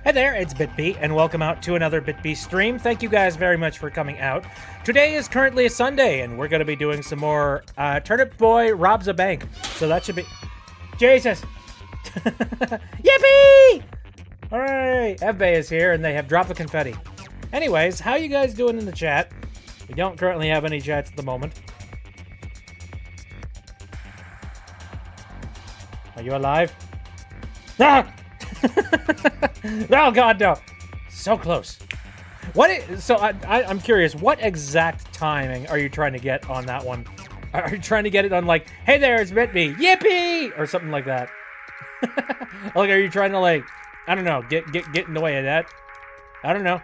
Hey there, it's BitB, and welcome out to another BitB stream. Thank you guys very much for coming out. Today is currently a Sunday, and we're going to be doing some more Turnip Boy Robs a Bank. So that should be... Jesus! Yippee! Alright, Evbay is here, and they have dropped the confetti. Anyways, how you guys doing in the chat? We don't currently have any chats at the moment. Are you alive? Ah! Oh god, no! So close. I'm curious, what exact timing are you trying to get on that one? Are you trying to get it on like, hey there, it's BitB, yippee! Or something like that? Like, are you trying to like, I don't know, get in the way of that? I don't know.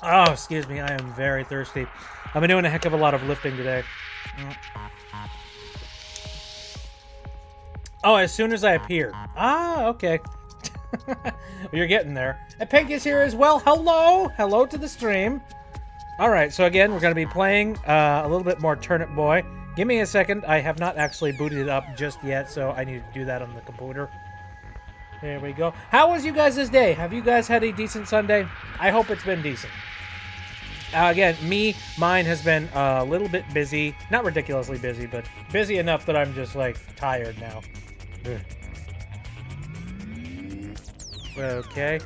Oh, excuse me, I am very thirsty. I've been doing a heck of a lot of lifting today. Oh, as soon as I appear. Ah, okay. You're getting there. And Pink is here as well. Hello! Hello to the stream. Alright, so again, we're going to be playing a little bit more Turnip Boy. Give me a second. I have not actually booted it up just yet, so I need to do that on the computer. There we go. How was you guys' day? Have you guys had a decent Sunday? I hope it's been decent. Again, mine has been a little bit busy. Not ridiculously busy, but busy enough that I'm just, like, tired now. Ugh. Okay.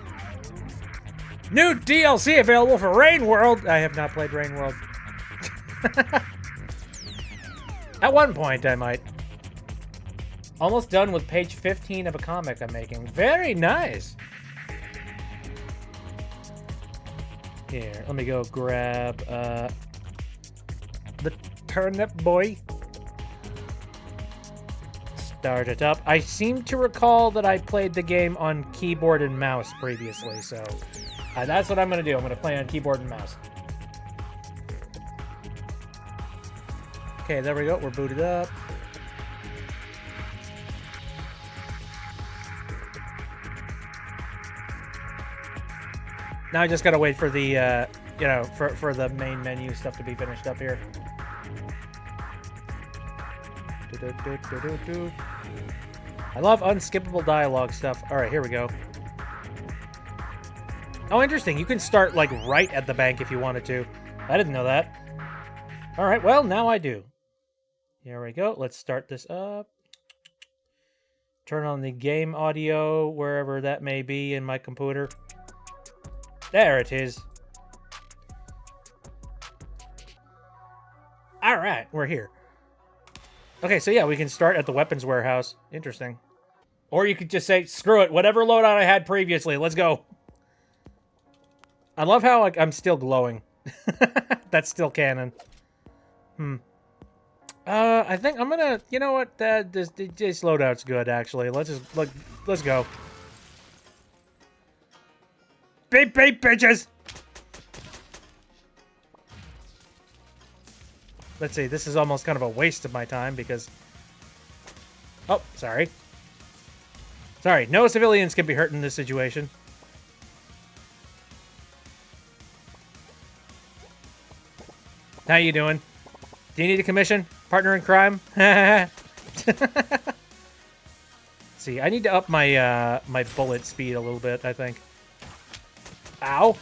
New DLC available for Rain World! I have not played Rain World. At one point, I might. Almost done with page 15 of a comic I'm making. Very nice! Here, let me go grab the Turnip Boy. Start it up. I seem to recall that I played the game on keyboard and mouse previously, so that's what I'm going to do. I'm going to play on keyboard and mouse. Okay, there we go. We're booted up. Now I just got to wait for the, you know, for the main menu stuff to be finished up here. I love unskippable dialogue stuff. Alright, here we go. Oh, interesting. You can start, like, right at the bank if you wanted to. I didn't know that. Alright, well, now I do. Here we go. Let's start this up. Turn on the game audio, wherever that may be in my computer. There it is. Alright, we're here. Okay, so yeah, we can start at the weapons warehouse. Interesting. Or you could just say, screw it, whatever loadout I had previously, let's go. I love how, like, I'm still glowing. That's still canon. I think I'm gonna, you know what, this loadout's good, actually. Let's go. Beep, beep, bitches! Let's see, this is almost kind of a waste of my time because... Oh, sorry. Sorry, no civilians can be hurt in this situation. How you doing? Do you need a commission? Partner in crime? See, I need to up my my bullet speed a little bit, I think. Ow!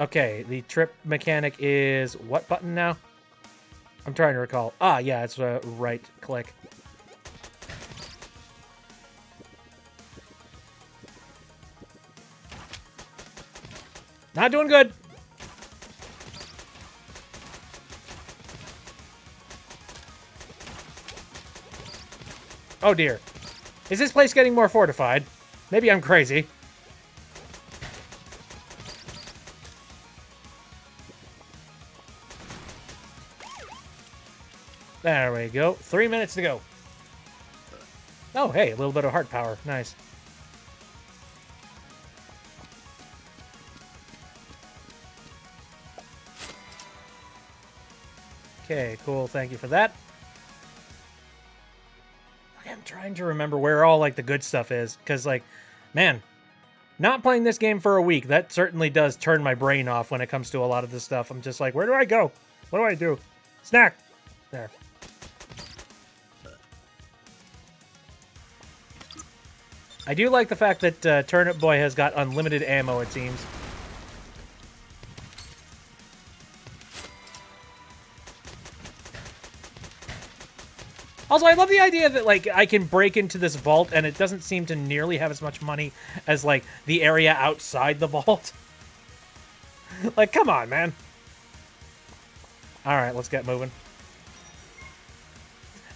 Okay, the trip mechanic is what button now? I'm trying to recall. Ah, yeah, it's a right click. Not doing good. Oh dear. Is this place getting more fortified? Maybe I'm crazy. There we go. 3 minutes to go. Oh, hey, a little bit of heart power. Nice. Okay, cool. Thank you for that. I'm trying to remember where all, like, the good stuff is. Because, like, man, not playing this game for a week, that certainly does turn my brain off when it comes to a lot of this stuff. I'm just like, where do I go? What do I do? Snack! There. I do like the fact that Turnip Boy has got unlimited ammo, it seems. Also, I love the idea that, like, I can break into this vault and it doesn't seem to nearly have as much money as, like, the area outside the vault. Like, come on, man. All right, let's get moving.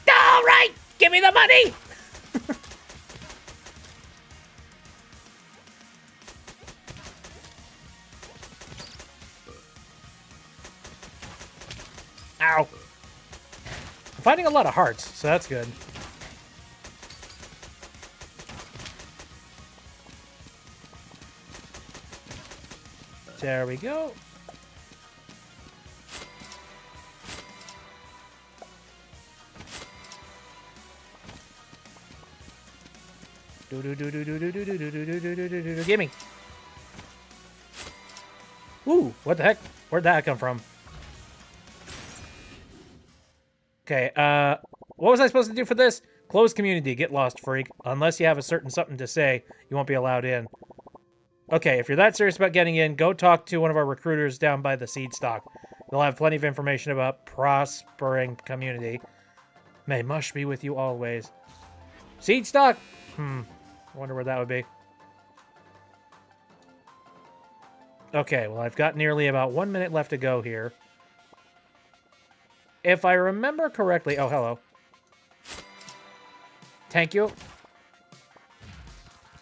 All right, give me the money. Ow. I'm finding a lot of hearts, so that's good. There we go. Gimme. Ooh, what the heck? Where'd that come from? Okay, what was I supposed to do for this? Closed community, get lost, freak. Unless you have a certain something to say, you won't be allowed in. Okay, if you're that serious about getting in, go talk to one of our recruiters down by the seed stock. They'll have plenty of information about prospering community. May mush be with you always. Seed stock? I wonder where that would be. Okay, well, I've got nearly about 1 minute left to go here. If I remember correctly... Oh, hello. Thank you.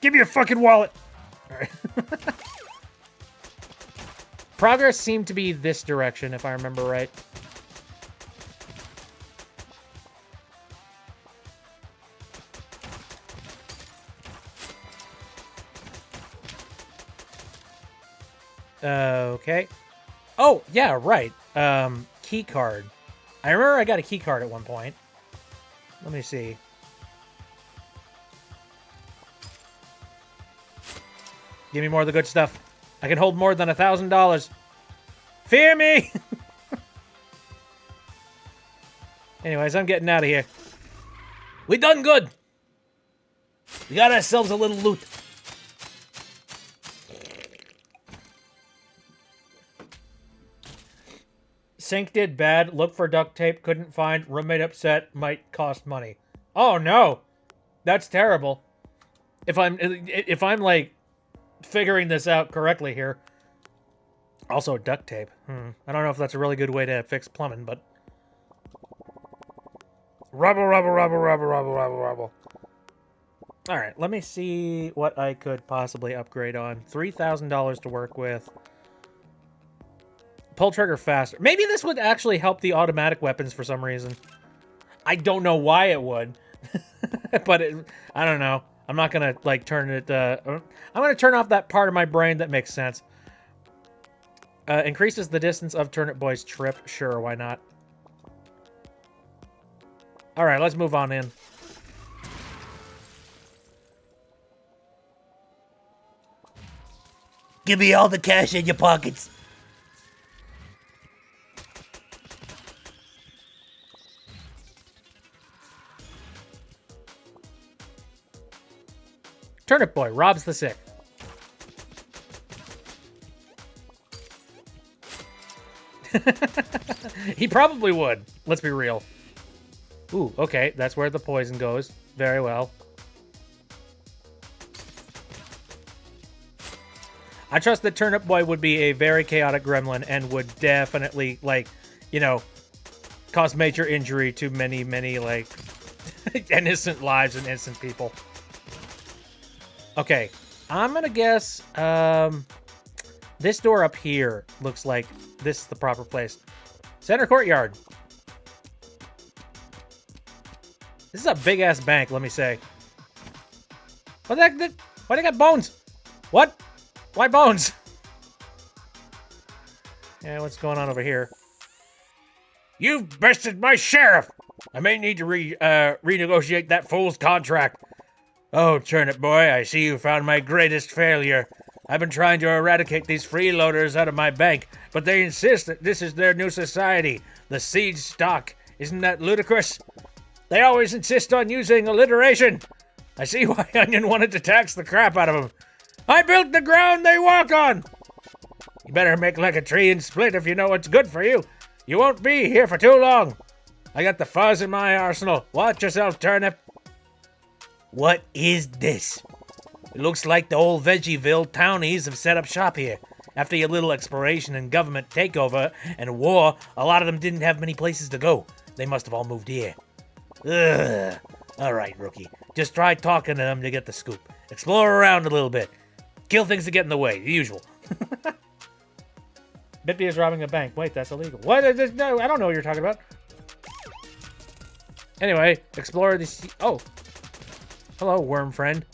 Give me a fucking wallet! Alright. Progress seemed to be this direction, if I remember right. Okay. Oh, yeah, right. Key card. I remember I got a key card at one point. Let me see. Give me more of the good stuff. I can hold more than $1,000. Fear me! Anyways, I'm getting out of here. We done good. We got ourselves a little loot. Sync did bad. Look for duct tape. Couldn't find. Roommate upset. Might cost money. Oh no, that's terrible. If I'm like figuring this out correctly here. Also duct tape. I don't know if that's a really good way to fix plumbing, but rubble. All right, let me see what I could possibly upgrade on. $3,000 to work with. Pull trigger faster. Maybe this would actually help the automatic weapons for some reason. I don't know why it would. But I don't know. I'm not going to, like, turn it... I'm going to turn off that part of my brain that makes sense. Increases the distance of Turnip Boy's trip. Sure, why not? Alright, let's move on in. Give me all the cash in your pockets. Turnip Boy robs the sick. He probably would. Let's be real. Ooh, okay. That's where the poison goes. Very well. I trust that Turnip Boy would be a very chaotic gremlin and would definitely, like, you know, cause major injury to many, many, like, innocent lives and innocent people. Okay, I'm gonna guess, this door up here looks like this is the proper place. Center courtyard. This is a big-ass bank, let me say. What the heck? Why they got bones? What? Why bones? Yeah, what's going on over here? You've bested my sheriff! I may need to renegotiate that fool's contract. Oh, Turnip Boy, I see you found my greatest failure. I've been trying to eradicate these freeloaders out of my bank, but they insist that this is their new society, the seed stock. Isn't that ludicrous? They always insist on using alliteration. I see why Onion wanted to tax the crap out of him. I built the ground they walk on. You better make like a tree and split if you know what's good for you. You won't be here for too long. I got the fuzz in my arsenal. Watch yourself, Turnip. What is this? It looks like the old Veggieville townies have set up shop here. After your little exploration and government takeover and war, a lot of them didn't have many places to go. They must have all moved here. Ugh. Alright, rookie. Just try talking to them to get the scoop. Explore around a little bit. Kill things that get in the way, the usual. Bippy is robbing a bank. Wait, that's illegal. What? No, I don't know what you're talking about. Anyway, explore the... Oh. Hello, worm friend.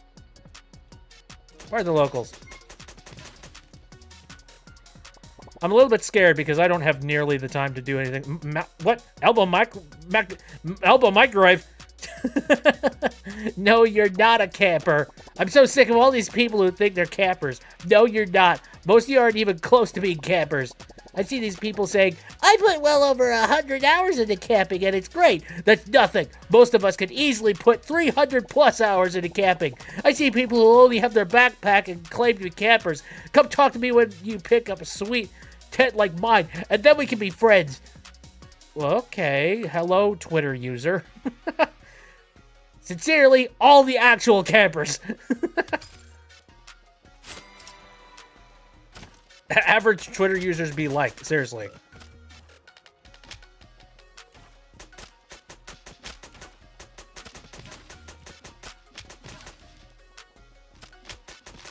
Where are the locals? I'm a little bit scared because I don't have nearly the time to do anything. What? Elbow microwave? No, you're not a camper. I'm so sick of all these people who think they're campers. No, you're not. Most of you aren't even close to being campers. I see these people saying, I put well over 100 hours into camping and it's great. That's nothing. Most of us could easily put 300 plus hours into camping. I see people who only have their backpack and claim to be campers. Come talk to me when you pick up a sweet tent like mine, and then we can be friends. Well, okay. Hello, Twitter user. Sincerely, all the actual campers. Average Twitter users be like, seriously.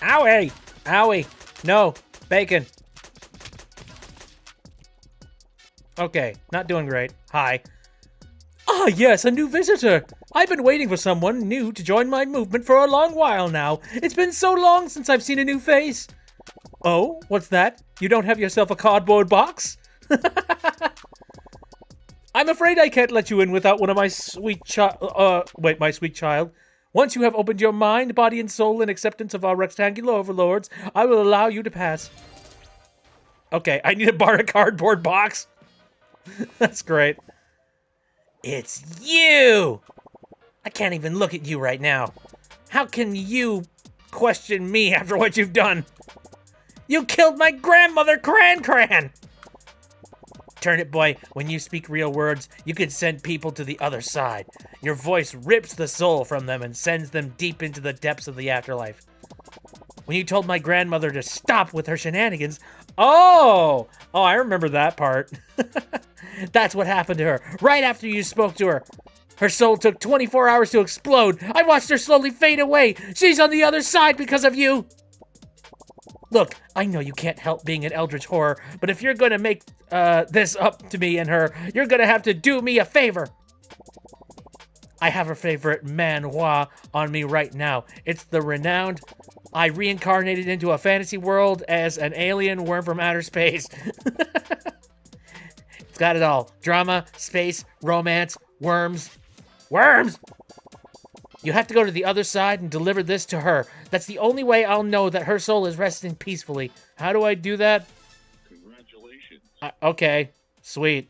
Owie! Owie! No! Bacon! Okay, not doing great. Hi. Ah, yes, a new visitor! I've been waiting for someone new to join my movement for a long while now. It's been so long since I've seen a new face. Oh, what's that? You don't have yourself a cardboard box? I'm afraid I can't let you in without one of my sweet my sweet child. Once you have opened your mind, body, and soul in acceptance of our rectangular overlords, I will allow you to pass. Okay, I need to borrow a cardboard box. That's great. It's you! I can't even look at you right now. How can you question me after what you've done? You killed my grandmother, Cran! Turnip boy, when you speak real words, you can send people to the other side. Your voice rips the soul from them and sends them deep into the depths of the afterlife. When you told my grandmother to stop with her shenanigans, Oh, I remember that part. That's what happened to her, right after you spoke to her. Her soul took 24 hours to explode. I watched her slowly fade away. She's on the other side because of you. Look, I know you can't help being an eldritch horror, but if you're gonna make this up to me and her, you're gonna have to do me a favor. I have her favorite manhwa on me right now. It's the renowned I reincarnated into a fantasy world as an alien worm from outer space. It's got it all. Drama, space, romance, worms. Worms! You have to go to the other side and deliver this to her. That's the only way I'll know that her soul is resting peacefully. How do I do that? Congratulations. Okay, sweet.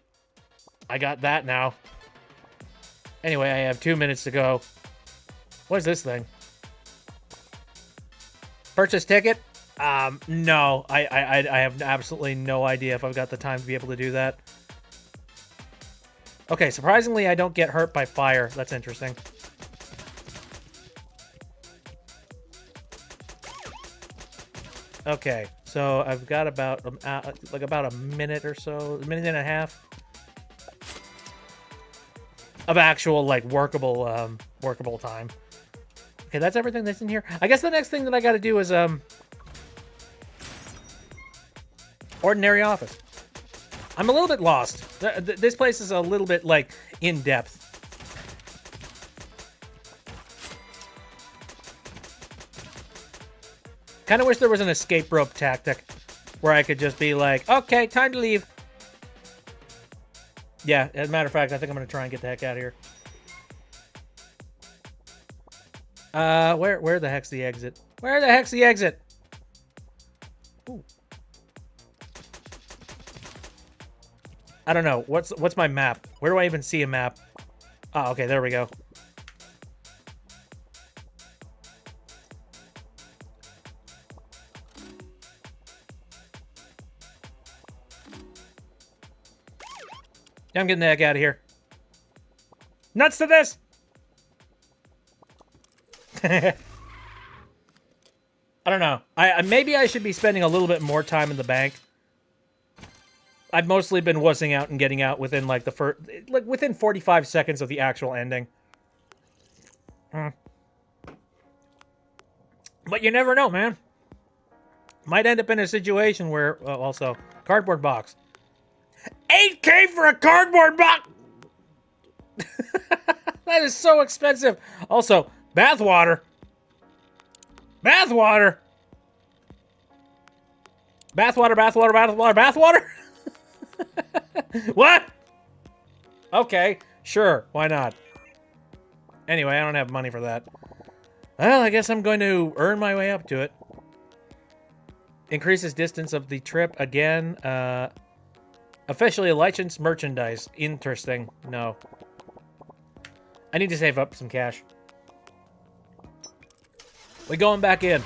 I got that now. Anyway, I have 2 minutes to go. What is this thing? Purchase ticket? No. I have absolutely no idea if I've got the time to be able to do that. Okay, surprisingly, I don't get hurt by fire. That's interesting. Okay, so I've got about a minute or so, a minute and a half of actual workable workable time. Okay, that's everything that's in here. I guess the next thing that I got to do is ordinary office. I'm a little bit lost. This place is a little bit in depth. Kind of wish there was an escape rope tactic where I could just be like, okay, time to leave. Yeah, as a matter of fact, I think I'm going to try and get the heck out of here. Where the heck's the exit? Where the heck's the exit? Ooh. I don't know. What's my map? Where do I even see a map? Oh, okay, there we go. I'm getting the heck out of here. Nuts to this! I don't know. Maybe I should be spending a little bit more time in the bank. I've mostly been wussing out and getting out within like the first, like within 45 seconds of the actual ending. But you never know, man. Might end up in a situation where, also, cardboard box. 8K for a cardboard box! That is so expensive. Also, bathwater. Bathwater. Bathwater, bathwater, bathwater, bathwater? What? Okay, sure, why not? Anyway, I don't have money for that. Well, I guess I'm going to earn my way up to it. Increases distance of the trip again. Officially licensed merchandise. Interesting. No. I need to save up some cash. We going back in.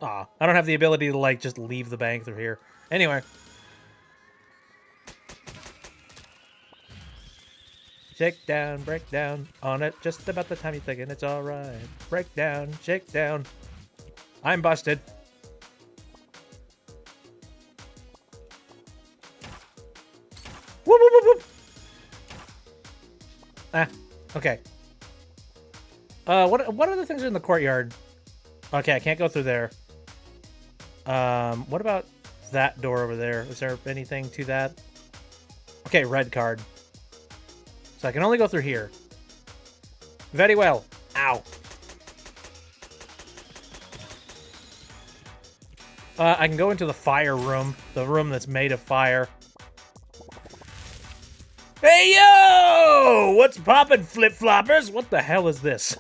Aw, I don't have the ability to, like, just leave the bank through here. Anyway. Shake down, break down, on it just about the time you're thinking it's alright. Break down, shake down. I'm busted. Whoop, whoop, whoop, whoop. Ah, okay. What other things are in the courtyard? Okay, I can't go through there. What about that door over there? Is there anything to that? Okay, red card. So I can only go through here. Very well. Ow. I can go into the fire room. The room that's made of fire. Hey, yo! What's poppin', flip-floppers? What the hell is this?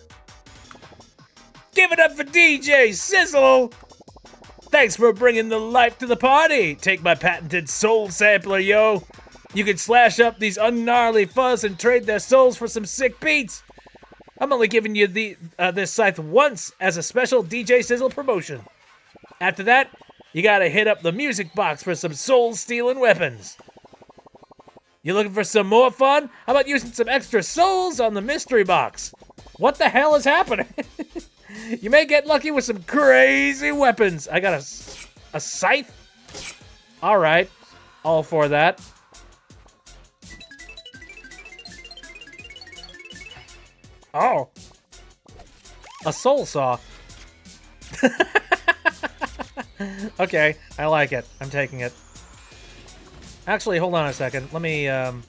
Give it up for DJ Sizzle! Thanks for bringing the life to the party! Take my patented soul sampler, yo! You can slash up these ungnarly fuzz and trade their souls for some sick beats! I'm only giving you this scythe once as a special DJ Sizzle promotion. After that, you gotta hit up the music box for some soul-stealing weapons. You looking for some more fun? How about using some extra souls on the mystery box? What the hell is happening? You may get lucky with some crazy weapons. I got a scythe? Alright. All for that. Oh. A soul saw. Okay, I like it. I'm taking it. Actually, hold on a second. Let me, I'll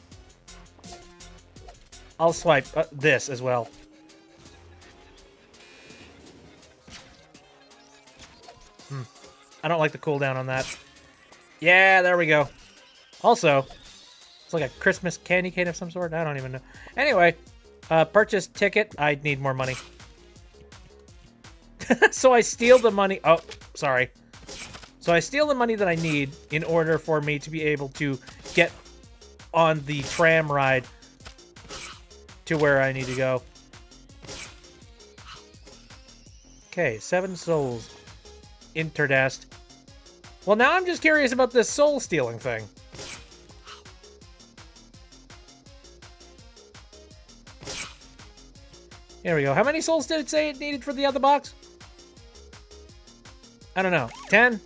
swipe this as well. I don't like the cooldown on that. Yeah, there we go. Also, it's like a Christmas candy cane of some sort. I don't even know. Anyway, purchase ticket. I need more money. So I steal the money. Oh, sorry. So I steal the money that I need in order for me to be able to get on the tram ride to where I need to go. Okay, 7 souls. Interdest. Well, now I'm just curious about this soul stealing thing. Here we go. How many souls did it say it needed for the other box? I don't know. 10?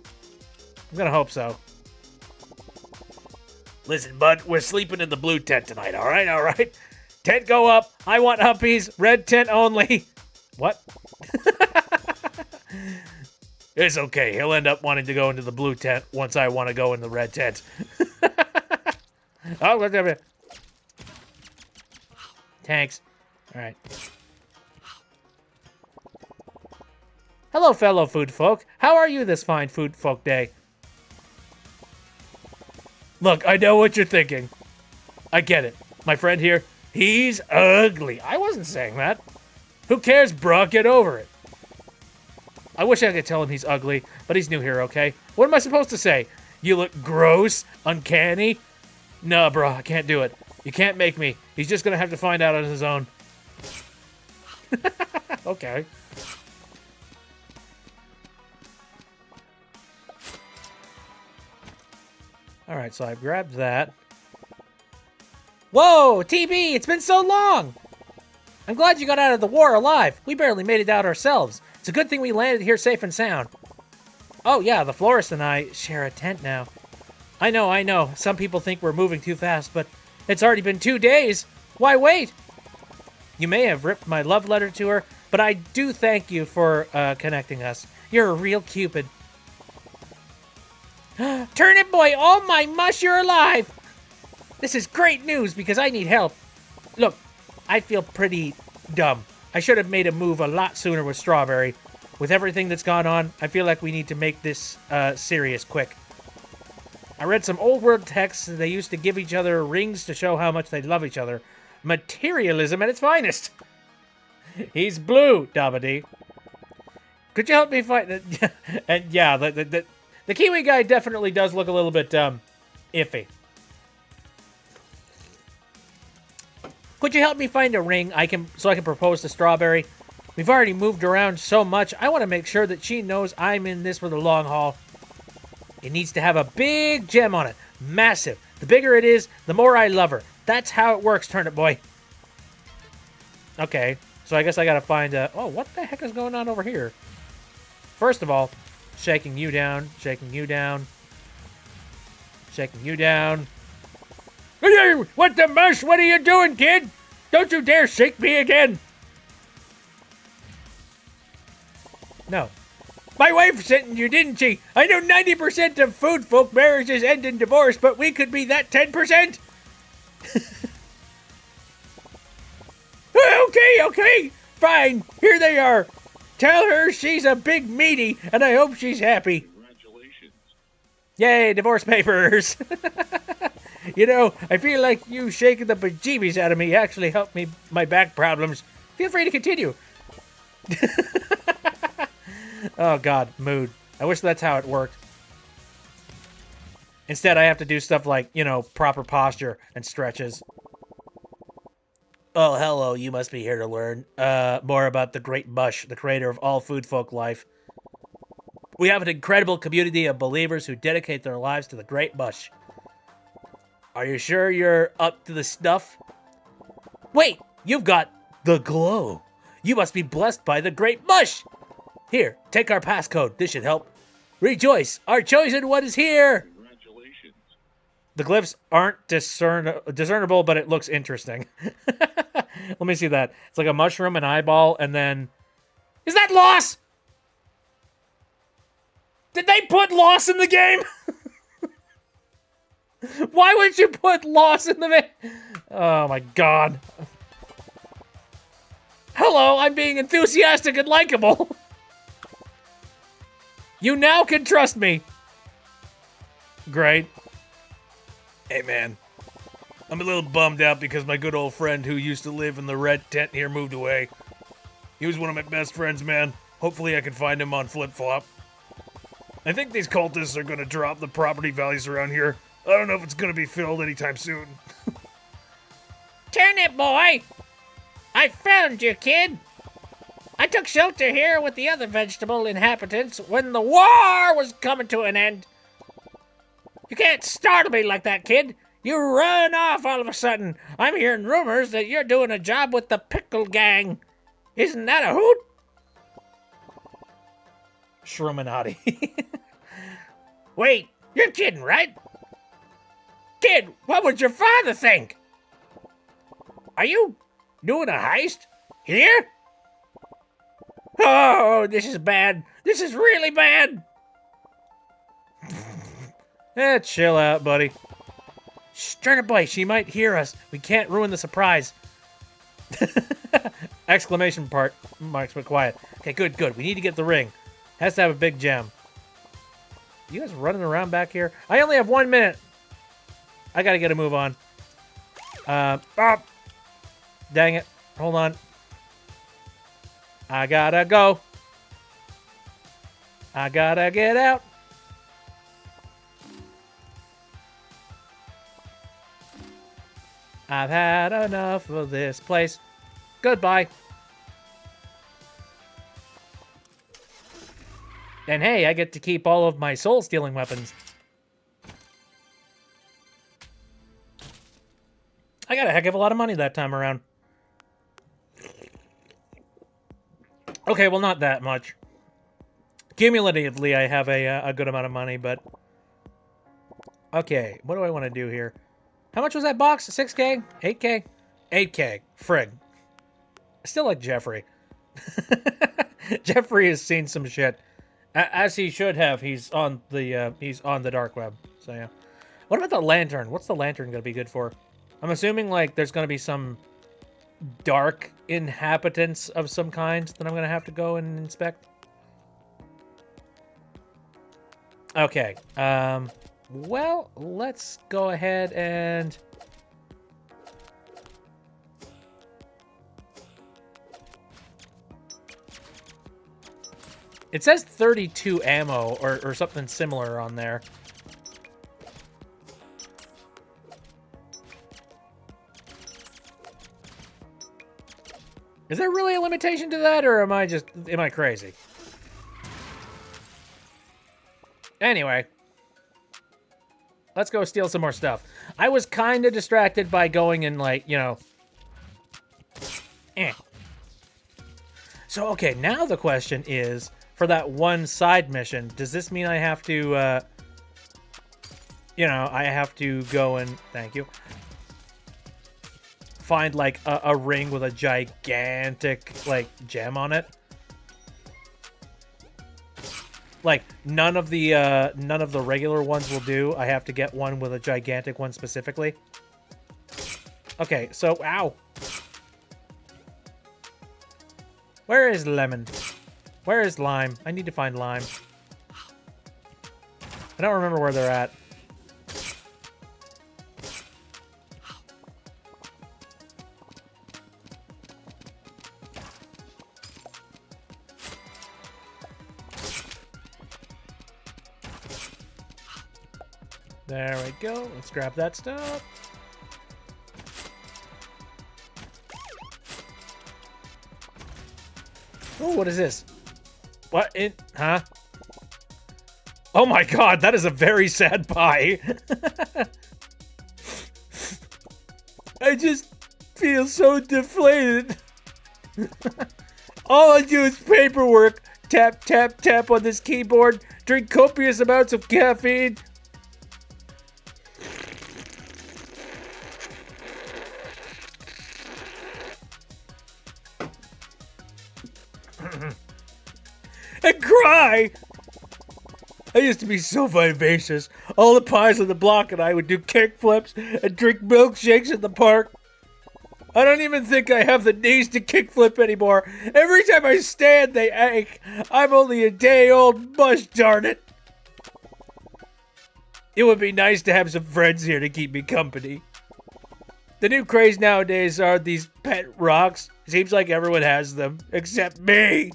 I'm gonna hope so. Listen, bud, we're sleeping in the blue tent tonight, alright? Alright? Tent go up. I want uppies. Red tent only. What? It's okay. He'll end up wanting to go into the blue tent once I want to go in the red tent. Oh, look at it. Tanks. Alright. Hello, fellow food folk. How are you this fine food folk day? Look, I know what you're thinking. I get it. My friend here, he's ugly. I wasn't saying that. Who cares, bro? Get over it. I wish I could tell him he's ugly, but he's new here, okay? What am I supposed to say? You look gross? Uncanny? Nah, bro, I can't do it. You can't make me. He's just gonna have to find out on his own. Okay. All right, so I've grabbed that. Whoa, TB, it's been so long. I'm glad you got out of the war alive. We barely made it out ourselves. It's a good thing we landed here safe and sound. Oh yeah, the florist and I share a tent now. I know. Some people think we're moving too fast, but it's already been 2 days. Why wait? You may have ripped my love letter to her, but I do thank you for connecting us. You're a real Cupid. Turnip boy, oh my mush, you're alive! This is great news because I need help. Look, I feel pretty dumb. I should have made a move a lot sooner with Strawberry. With everything that's gone on, I feel like we need to make this serious quick. I read some old world texts that they used to give each other rings to show how much they love each other. Materialism at its finest. He's blue, Dabadi. Could you help me find the... And yeah, the Kiwi guy definitely does look a little bit iffy. Could you help me find a ring so I can propose to Strawberry? We've already moved around so much. I want to make sure that she knows I'm in this for the long haul. It needs to have a big gem on it. Massive. The bigger it is, the more I love her. That's how it works, Turnip Boy. Okay, so I guess I gotta find a... Oh, what the heck is going on over here? First of all, shaking you down, shaking you down, shaking you down. What the mush? What are you doing, kid? Don't you dare shake me again. No. My wife sent you, didn't she? I know 90% of food folk marriages end in divorce, but we could be that 10%. Okay. Fine. Here they are. Tell her she's a big meaty, and I hope she's happy. Congratulations. Yay, divorce papers. You know, I feel like you shaking the bejeebies out of me actually helped me my back problems. Feel free to continue. Oh, God, mood. I wish that's how it worked. Instead, I have to do stuff like, you know, proper posture and stretches. Oh, hello, you must be here to learn more about the Great Mush, the creator of all food folk life. We have an incredible community of believers who dedicate their lives to the Great Mush. Are you sure you're up to the snuff? Wait, you've got the glow. You must be blessed by the Great Mush. Here, take our passcode. This should help. Rejoice, our chosen one is here. Congratulations. The glyphs aren't discernible, but it looks interesting. Let me see that. It's like a mushroom, an eyeball, and then... Is that Loss? Did they put Loss in the game? Why would you put Loss in the... Oh my God. Hello, I'm being enthusiastic and likable. You now can trust me. Great. Hey, man. I'm a little bummed out because my good old friend who used to live in the red tent here moved away. He was one of my best friends, man. Hopefully I can find him on Flip Flop. I think these cultists are going to drop the property values around here. I don't know if it's going to be filled anytime soon. Turnip boy! I found you, kid! I took shelter here with the other vegetable inhabitants when the war was coming to an end. You can't startle me like that, kid. You run off all of a sudden. I'm hearing rumors that you're doing a job with the pickle gang. Isn't that a hoot? Shruminati. Wait, you're kidding, right? Kid, what would your father think? Are you doing a heist? Here? Oh, this is bad. This is really bad. Chill out, buddy. Shh, Turnip Boy, she might hear us. We can't ruin the surprise. Exclamation marks, but quiet. Okay, good. We need to get the ring. Has to have a big gem. You guys running around back here? I only have 1 minute. I gotta get a move on. Dang it. Hold on. I gotta go. I gotta get out. I've had enough of this place. Goodbye. And hey, I get to keep all of my soul-stealing weapons. a heck of a lot of money that time around. Okay, well, not that much. Cumulatively, I have a good amount of money, but... Okay, what do I want to do here? How much was that box? 6K? 8K? 8K. Frig. I still like Jeffrey. Jeffrey has seen some shit. As he should have. He's on the dark web. So, yeah. What about the lantern? What's the lantern going to be good for? I'm assuming, like, there's going to be some dark inhabitants of some kind that I'm going to have to go and inspect. Okay. Well, let's go ahead and... It says 32 ammo or something similar on there. Is there really a limitation to that, or am I crazy? Anyway. Let's go steal some more stuff. I was kind of distracted by going and, like, you know... So, okay, now the question is, for that one side mission, does this mean I have to, you know, I have to go and... Thank you. Find, like, a ring with a gigantic, like, gem on it? Like, none of the regular ones will do. I have to get one with a gigantic one specifically. Okay, so, ow. Where is Lemon? Where is Lime? I need to find Lime. I don't remember where they're at. There we go. Let's grab that stuff. Oh, what is this? What in... Huh? Oh my god, that is a very sad pie. I just feel so deflated. All I do is paperwork. Tap, tap, tap on this keyboard. Drink copious amounts of caffeine. And cry! I used to be so vivacious. All the pies on the block and I would do kickflips and drink milkshakes at the park. I don't even think I have the knees to kickflip anymore. Every time I stand, they ache. I'm only a day old, mush darn it. It would be nice to have some friends here to keep me company. The new craze nowadays are these pet rocks. Seems like everyone has them, except me.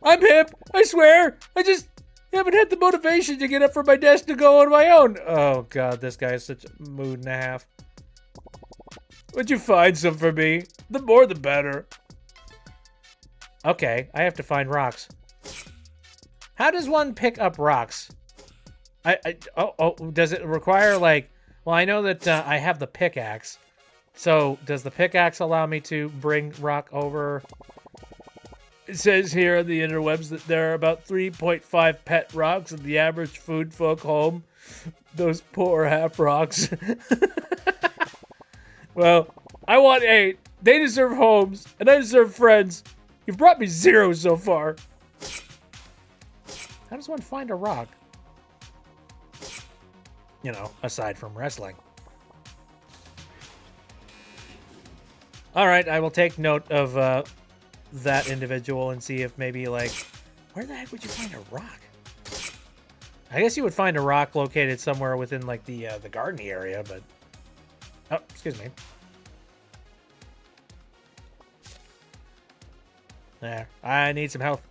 I'm hip, I swear. I just haven't had the motivation to get up from my desk to go on my own. Oh god, this guy is such a mood and a half. Would you find some for me? The more the better. Okay, I have to find rocks. How does one pick up rocks? Does it require, like... Well, I know that I have the pickaxe. So, does the pickaxe allow me to bring rock over? It says here on the interwebs that there are about 3.5 pet rocks in the average food folk home. Those poor half rocks. Well, I want 8. They deserve homes, and I deserve friends. You've brought me 0 so far. How does one find a rock? You know, aside from wrestling. Alright, I will take note of that individual and see if maybe, like... Where the heck would you find a rock? I guess you would find a rock located somewhere within, like, the garden area, but... Oh, excuse me. There. I need some health.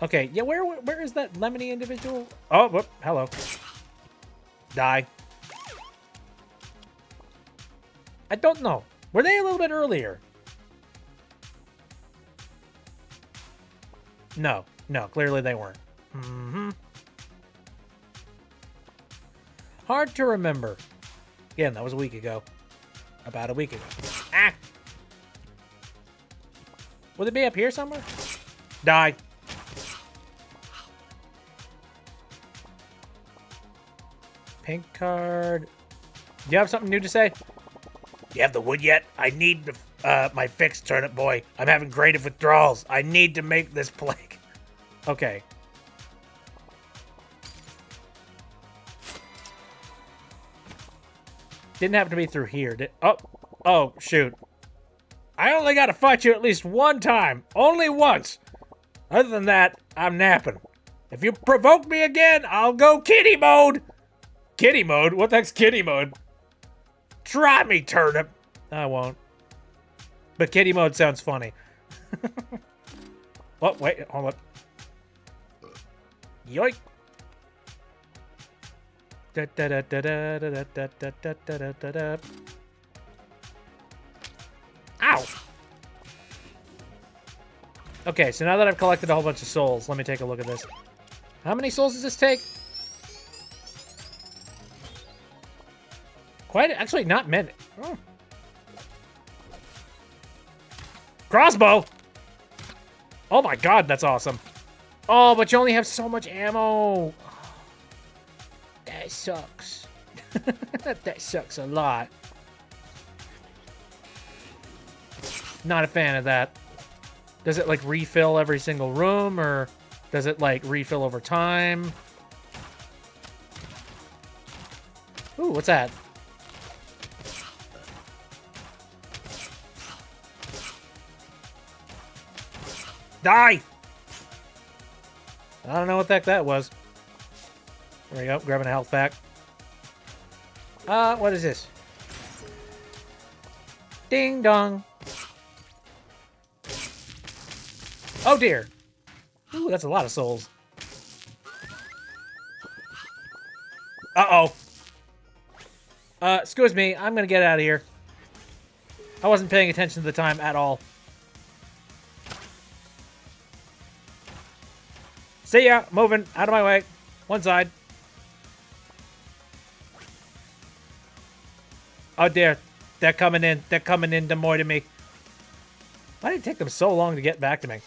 Okay, yeah, where is that lemony individual? Oh, whoop, hello. Die. I don't know. Were they a little bit earlier? No, clearly they weren't. Hard to remember. Again, that was a week ago. About a week ago. Ah! Would it be up here somewhere? Die. Pink card. Do you have something new to say? You have the wood yet? I need my fix, Turnip Boy. I'm having creative withdrawals. I need to make this plague. Okay. Didn't happen to be through here. Oh, shoot. I only got to fight you at least one time. Only once. Other than that, I'm napping. If you provoke me again, I'll go kitty mode. Kitty mode? What the heck's kitty mode? Try me, Turnip. I won't. But kitty mode sounds funny. Oh, wait, hold on. Yoink. Ow! Okay, so now that I've collected a whole bunch of souls, let me take a look at this. How many souls does this take? Actually, not many. Oh. Crossbow! Oh my god, that's awesome. Oh, but you only have so much ammo. That sucks. That sucks a lot. Not a fan of that. Does it, like, refill every single room, or does it, like, refill over time? Ooh, what's that? Die! I don't know what the heck that was. There we go, grabbing a health pack. What is this? Ding dong. Oh dear. Ooh, that's a lot of souls. Uh-oh. Excuse me, I'm gonna get out of here. I wasn't paying attention to the time at all. See ya! Moving. Out of my way. One side. Oh dear. They're coming in. They're coming in to more to me. Why did it take them so long to get back to me?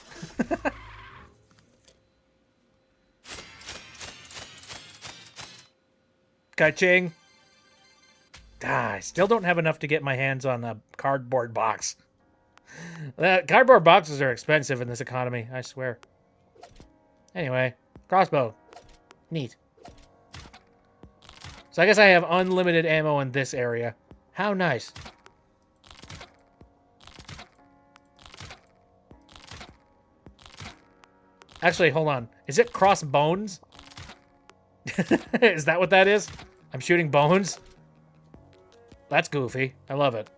Ka-ching. Ah, I still don't have enough to get my hands on a cardboard box. Cardboard boxes are expensive in this economy, I swear. Anyway, crossbow. Neat. So I guess I have unlimited ammo in this area. How nice. Actually, hold on. Is it cross bones? Is that what that is? I'm shooting bones? That's goofy. I love it.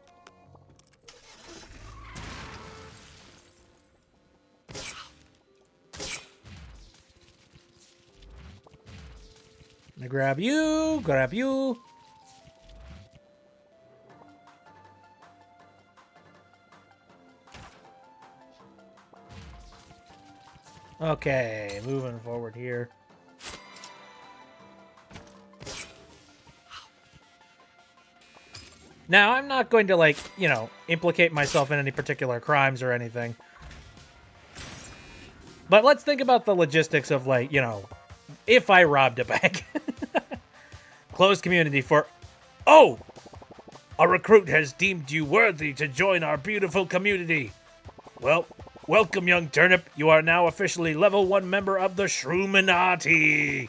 I'm gonna grab you, grab you. Okay, moving forward here. Now, I'm not going to, like, you know, implicate myself in any particular crimes or anything. But let's think about the logistics of, like, you know, if I robbed a bank. Closed community for... Oh! A recruit has deemed you worthy to join our beautiful community. Well, welcome, young Turnip. You are now officially level 1 member of the Shroominati.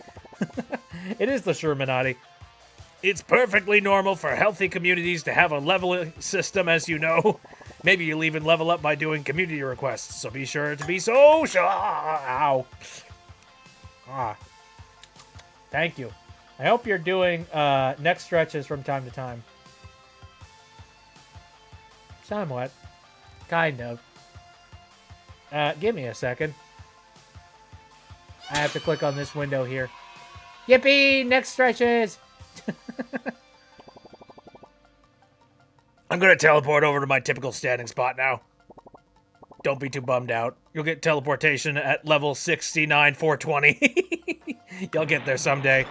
It is the Shroominati. It's perfectly normal for healthy communities to have a leveling system, as you know. Maybe you'll even level up by doing community requests, so be sure to be social. Ow. Ah. Thank you. I hope you're doing neck stretches from time to time. Somewhat. Kind of. Give me a second. I have to click on this window here. Yippee! Neck stretches! I'm gonna teleport over to my typical standing spot now. Don't be too bummed out. You'll get teleportation at level 69, 420. You'll get there someday.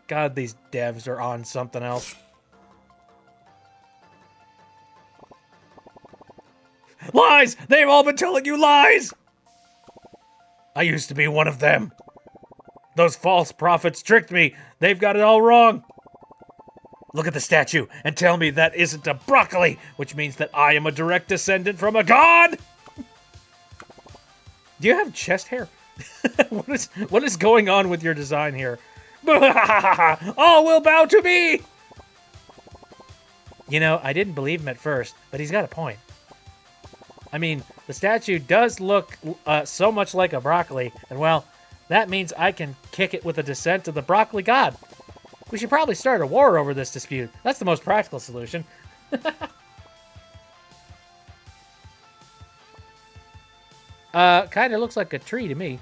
God, these devs are on something else. Lies! They've all been telling you lies! I used to be one of them. Those false prophets tricked me. They've got it all wrong. Look at the statue and tell me that isn't a broccoli, which means that I am a direct descendant from a god! Do you have chest hair? What is going on with your design here? All will bow to me! You know, I didn't believe him at first, but he's got a point. I mean, the statue does look so much like a broccoli, and well, that means I can kick it with a descent of the broccoli god. We should probably start a war over this dispute. That's the most practical solution. Kinda looks like a tree to me.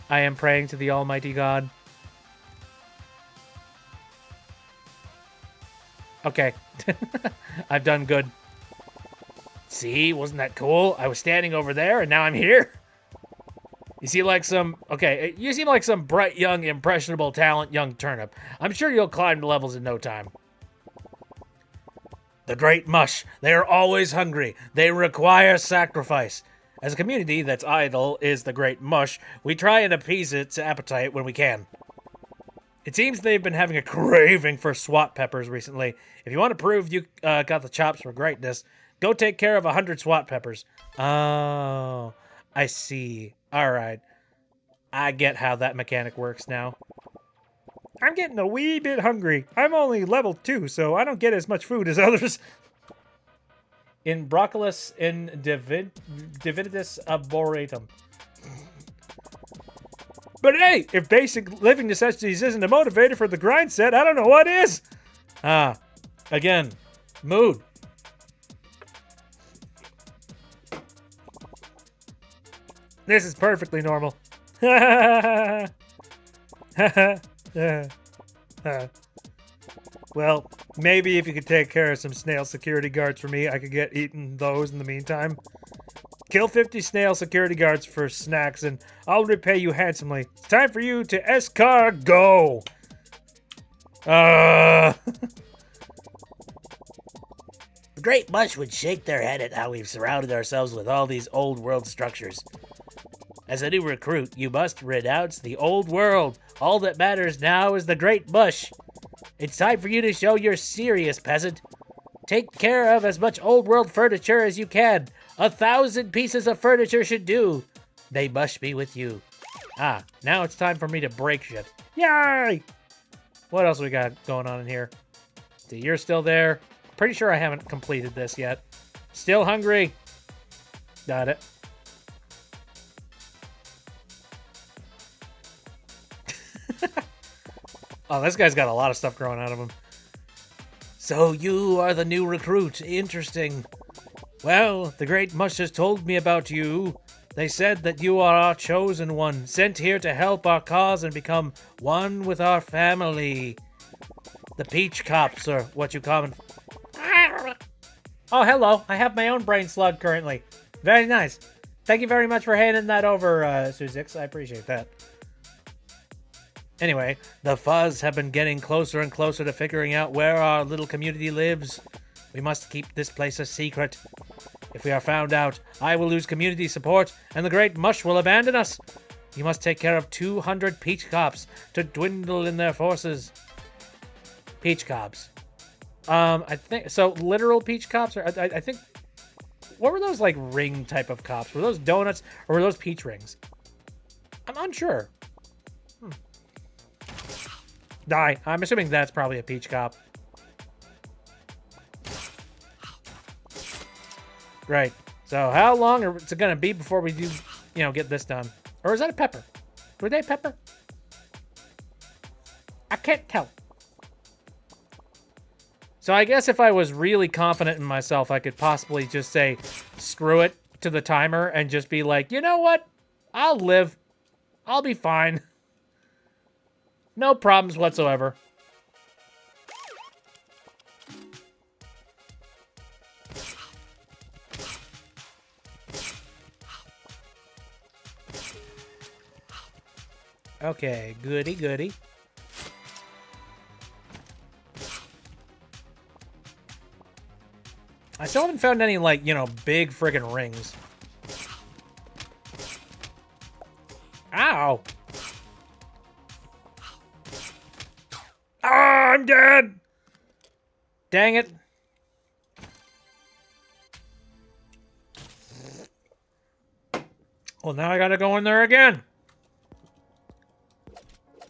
I am praying to the Almighty God. Okay. I've done good. See, wasn't that cool? I was standing over there, and now I'm here. You seem like some... Okay, you seem like some bright, young, impressionable talent, young Turnip. I'm sure you'll climb the levels in no time. The Great Mush. They are always hungry. They require sacrifice. As a community that's idle is the Great Mush, we try and appease its appetite when we can. It seems they've been having a craving for SWAT peppers recently. If you want to prove you got the chops for greatness, go take care of 100 SWAT peppers. Oh, I see. All right. I get how that mechanic works now. I'm getting a wee bit hungry. I'm only level 2, so I don't get as much food as others. In Broccolus in Dividitas Arboretum. But hey, if basic living necessities isn't a motivator for the grind set, I don't know what is. Again, mood. This is perfectly normal. Well, maybe if you could take care of some snail security guards for me, I could get eating those in the meantime. Kill 50 snail security guards for snacks, and I'll repay you handsomely. It's time for you to escargot. The Great Mush would shake their head at how we've surrounded ourselves with all these old world structures. As a new recruit, you must renounce the old world. All that matters now is the Great Mush. It's time for you to show you're serious, peasant. Take care of as much old world furniture as you can. 1,000 pieces of furniture should do. They must be with you. Now it's time for me to break shit. Yay! What else we got going on in here? See, you're still there. Pretty sure I haven't completed this yet. Still hungry. Got it. Oh, this guy's got a lot of stuff growing out of him. So you are the new recruit. Interesting. Well, the Great Mush has told me about you. They said that you are our chosen one, sent here to help our cause and become one with our family. The Peach Cops are what you call them. Oh, hello. I have my own brain slug currently. Very nice. Thank you very much for handing that over, Suzix. I appreciate that. Anyway, the Fuzz have been getting closer and closer to figuring out where our little community lives. We must keep this place a secret. If we are found out, I will lose community support, and the Great Mush will abandon us. You must take care of 200 Peach Cops to dwindle in their forces. Peach Cops. I think, so literal Peach Cops, or I think, what were those, like, ring type of cops? Were those donuts, or were those peach rings? I'm unsure. Die. I'm assuming that's probably a peach cop. Right. So how long is it going to be before we do, get this done? Or is that a pepper? Were they pepper? I can't tell. So I guess if I was really confident in myself, I could possibly just say, screw it to the timer and just be like, you know what? I'll live. I'll be fine. No problems whatsoever. Okay, goody goody. I still haven't found any, like, you know, big friggin' rings. Ow! Ah, I'm dead! Dang it. Well, now I gotta go in there again.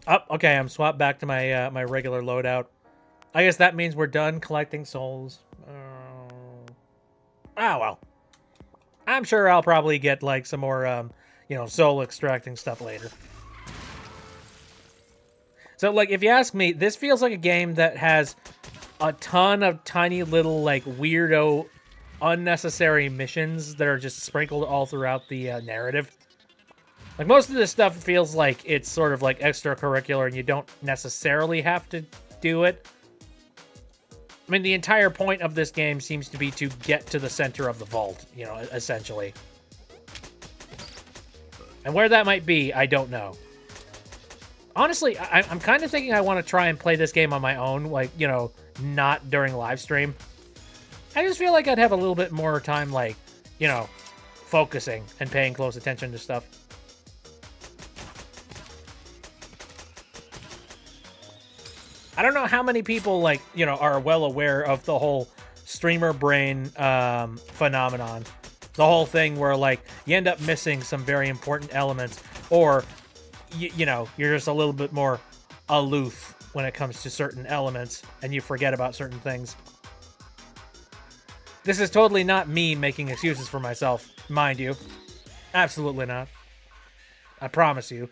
Oh, okay, I'm swapped back to my my regular loadout. I guess that means we're done collecting souls. Oh, well. I'm sure I'll probably get, like, some more, you know, soul extracting stuff later. So, like, if you ask me, this feels like a game that has a ton of tiny little, like, weirdo, unnecessary missions that are just sprinkled all throughout the narrative. Like, most of this stuff feels like it's sort of, like, extracurricular and you don't necessarily have to do it. I mean, the entire point of this game seems to be to get to the center of the vault, you know, essentially. And where that might be, I don't know. Honestly, I'm kind of thinking I want to try and play this game on my own, like, you know, not during live stream. I just feel like I'd have a little bit more time, like, you know, focusing and paying close attention to stuff. I don't know how many people, like, you know, are well aware of the whole streamer brain phenomenon. The whole thing where, like, you end up missing some very important elements, or, you know, you're just a little bit more aloof when it comes to certain elements, and you forget about certain things. This is totally not me making excuses for myself, mind you. Absolutely not. I promise you.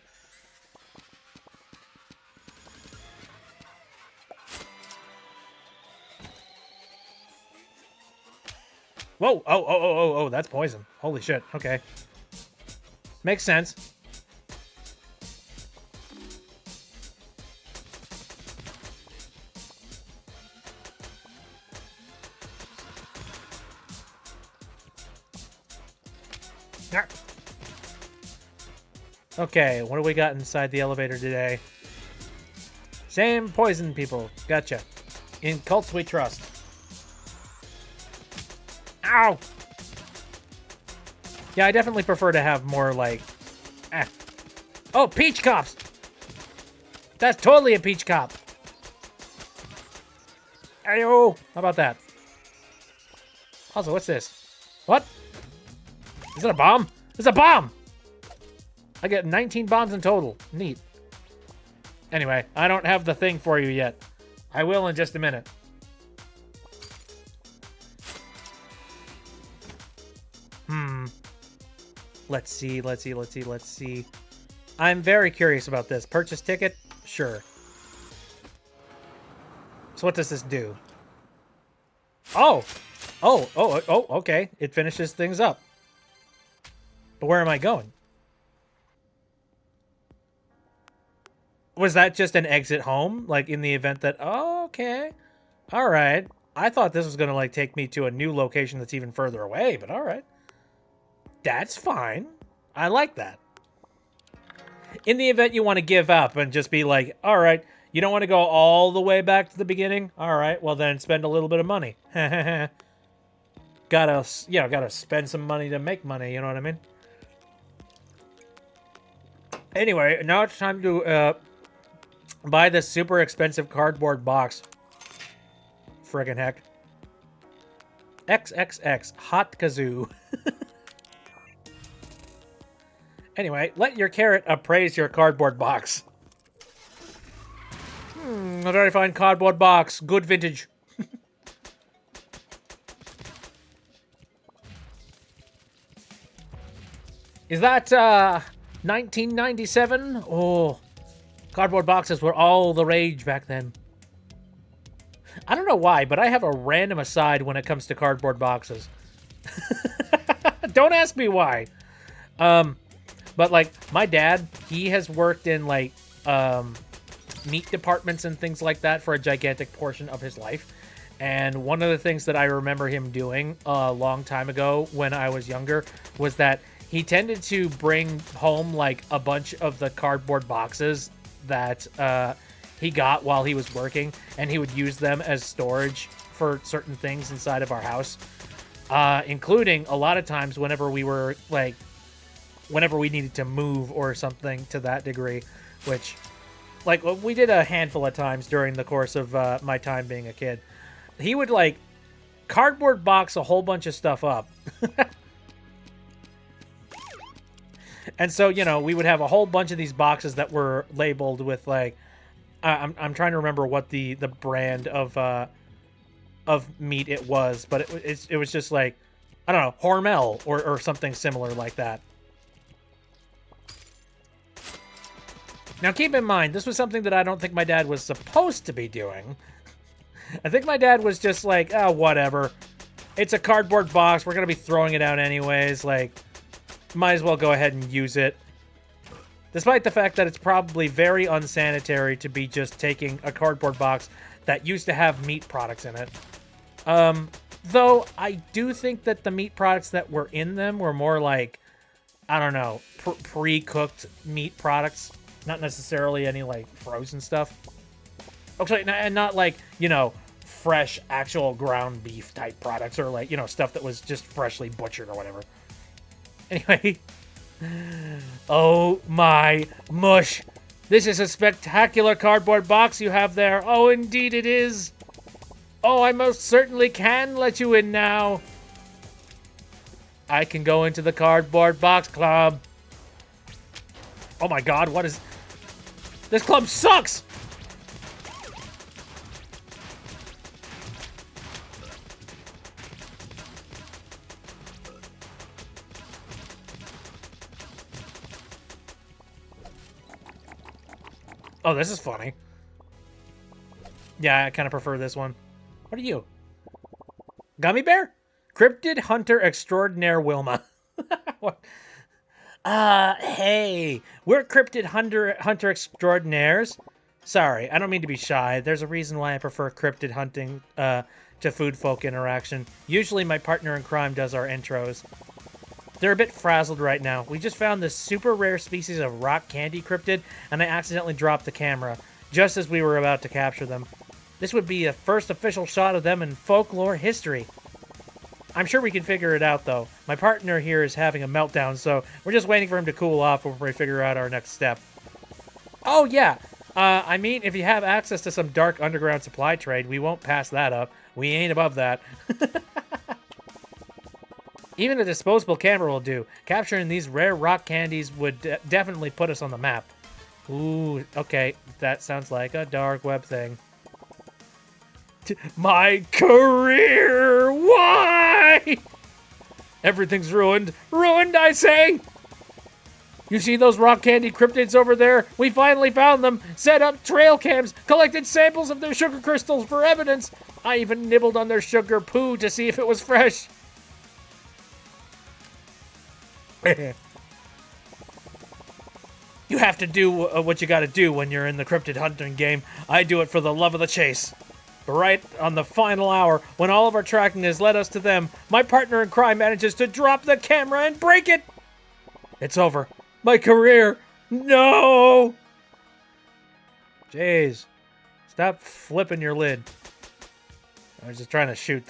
Whoa! Oh, that's poison. Holy shit. Okay. Makes sense. Okay, what do we got inside the elevator today? Same poison people. Gotcha. In cults we trust. Ow! Yeah, I definitely prefer to have more, like... Oh, peach cops! That's totally a peach cop. Ayo! How about that? Also, what's this? What? Is it a bomb? It's a bomb! I get 19 bombs in total. Neat. Anyway, I don't have the thing for you yet. I will in just a minute. Let's see. I'm very curious about this. Purchase ticket? Sure. So what does this do? Oh, okay. It finishes things up. But where am I going? Was that just an exit home? Like, in the event that... Oh, okay. All right. I thought this was going to, like, take me to a new location that's even further away, but all right. That's fine. I like that. In the event you want to give up and just be like, all right, you don't want to go all the way back to the beginning? All right, well then spend a little bit of money. gotta spend some money to make money, you know what I mean? Anyway, now it's time to buy this super expensive cardboard box. Friggin' heck. XXX, hot kazoo. Anyway, let your carrot appraise your cardboard box. A very fine cardboard box. Good vintage. Is that 1997? Oh, cardboard boxes were all the rage back then. I don't know why, but I have a random aside when it comes to cardboard boxes. Don't ask me why. But, like, my dad, he has worked in, like, meat departments and things like that for a gigantic portion of his life. And one of the things that I remember him doing a long time ago when I was younger was that he tended to bring home, like, a bunch of the cardboard boxes that he got while he was working, and he would use them as storage for certain things inside of our house. including a lot of times whenever we were like, whenever we needed to move or something to that degree, which, like, we did a handful of times during the course of my time being a kid. He would, like, cardboard box a whole bunch of stuff up. And so, you know, we would have a whole bunch of these boxes that were labeled with, like, I'm trying to remember what the brand of meat it was, but it was just like, I don't know, Hormel or something similar like that. Now, keep in mind, this was something that I don't think my dad was supposed to be doing. I think my dad was just like, oh, whatever. It's a cardboard box. We're going to be throwing it out anyways. Like, might as well go ahead and use it. Despite the fact that it's probably very unsanitary to be just taking a cardboard box that used to have meat products in it. Though, I do think that the meat products that were in them were more like, I don't know, pre-cooked meat products. Not necessarily any, like, frozen stuff. Okay, and not, like, you know, fresh, actual ground beef type products or, like, you know, stuff that was just freshly butchered or whatever. Anyway. Oh, my mush. This is a spectacular cardboard box you have there. Oh, indeed it is. Oh, I most certainly can let you in now. I can go into the cardboard box club. Oh my god, what is... This club sucks! Oh, this is funny. Yeah, I kind of prefer this one. What are you? Gummy bear? Cryptid Hunter Extraordinaire Wilma. What? Hey, we're Cryptid Hunter Extraordinaires. Sorry, I don't mean to be shy. There's a reason why I prefer cryptid hunting to food folk interaction. Usually my partner in crime does our intros. They're a bit frazzled right now. We just found this super rare species of rock candy cryptid, and I accidentally dropped the camera, just as we were about to capture them. This would be a first official shot of them in folklore history. I'm sure we can figure it out, though. My partner here is having a meltdown, so we're just waiting for him to cool off before we figure out our next step. Oh, yeah. I mean, if you have access to some dark underground supply trade, we won't pass that up. We ain't above that. Even a disposable camera will do. Capturing these rare rock candies would definitely put us on the map. Ooh, okay. That sounds like a dark web thing. My career! Why? Everything's ruined. Ruined, I say! You see those rock candy cryptids over there? We finally found them. Set up trail cams. Collected samples of their sugar crystals for evidence. I even nibbled on their sugar poo to see if it was fresh. You have to do what you gotta do when you're in the cryptid hunting game. I do it for the love of the chase. But right on the final hour, when all of our tracking has led us to them, my partner in crime manages to drop the camera and break it! It's over. My career! No! Jeez. Stop flipping your lid. I was just trying to shoot.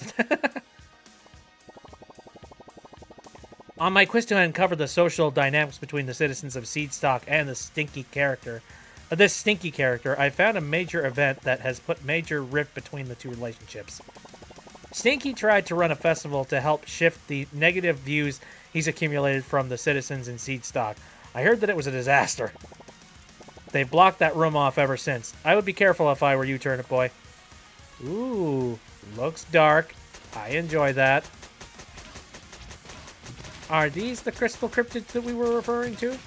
On my quest to uncover the social dynamics between the citizens of Seedstock and this stinky character, I found a major event that has put major rift between the two relationships. Stinky tried to run a festival to help shift the negative views he's accumulated from the citizens in Seedstock. I heard that it was a disaster. They've blocked that room off ever since. I would be careful if I were you, Turnip Boy. Ooh, looks dark. I enjoy that. Are these the crystal cryptids that we were referring to?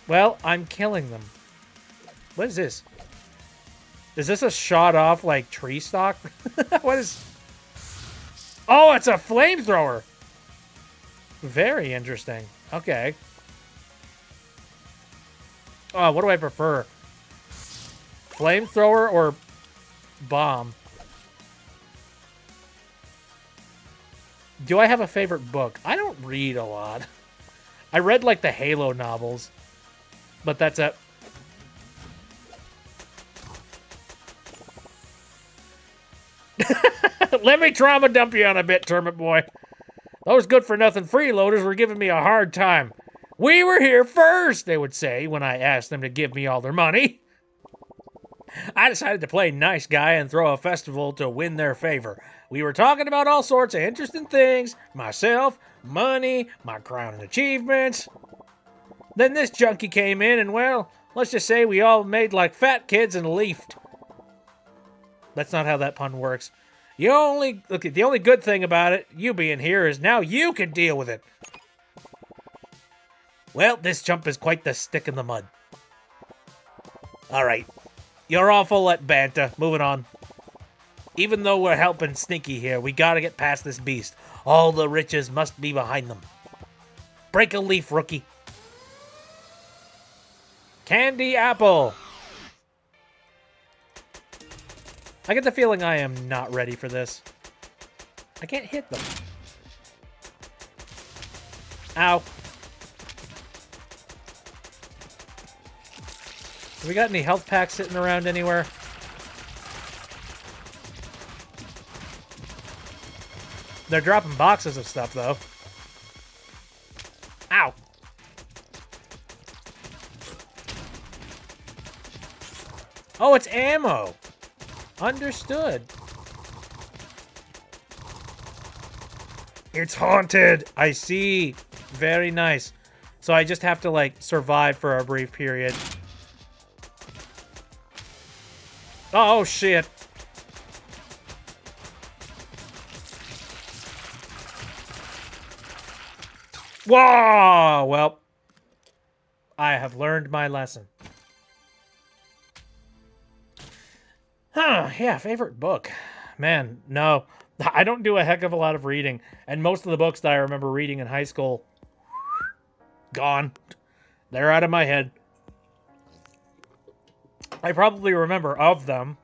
Well, I'm killing them. What is this? Is this a shot off, like, tree stalk? What is... Oh, it's a flamethrower! Very interesting. Okay. Oh, what do I prefer? Flamethrower or bomb? Do I have a favorite book? I don't read a lot. I read, like, the Halo novels. But that's it. Let me trauma dump you on a bit, Turnip Boy. Those good-for-nothing freeloaders were giving me a hard time. We were here first, they would say when I asked them to give me all their money. I decided to play nice guy and throw a festival to win their favor. We were talking about all sorts of interesting things, myself, money, my crown and achievements. Then this junkie came in and, well, let's just say we all made like fat kids and leafed. That's not how that pun works. The only good thing about it, you being here, is now you can deal with it. Well, this chump is quite the stick in the mud. Alright. You're awful at banter. Moving on. Even though we're helping Sneaky here, we gotta get past this beast. All the riches must be behind them. Break a leaf, rookie. Candy apple. I get the feeling I am not ready for this. I can't hit them. Ow. Have we got any health packs sitting around anywhere? They're dropping boxes of stuff, though. Ow. Oh, it's ammo. Understood. It's haunted. I see. Very nice. So I just have to, like, survive for a brief period. Oh, shit. Whoa! Well, I have learned my lesson. Huh, yeah, favorite book. Man, no. I don't do a heck of a lot of reading. And most of the books that I remember reading in high school, gone. They're out of my head. I probably remember of them.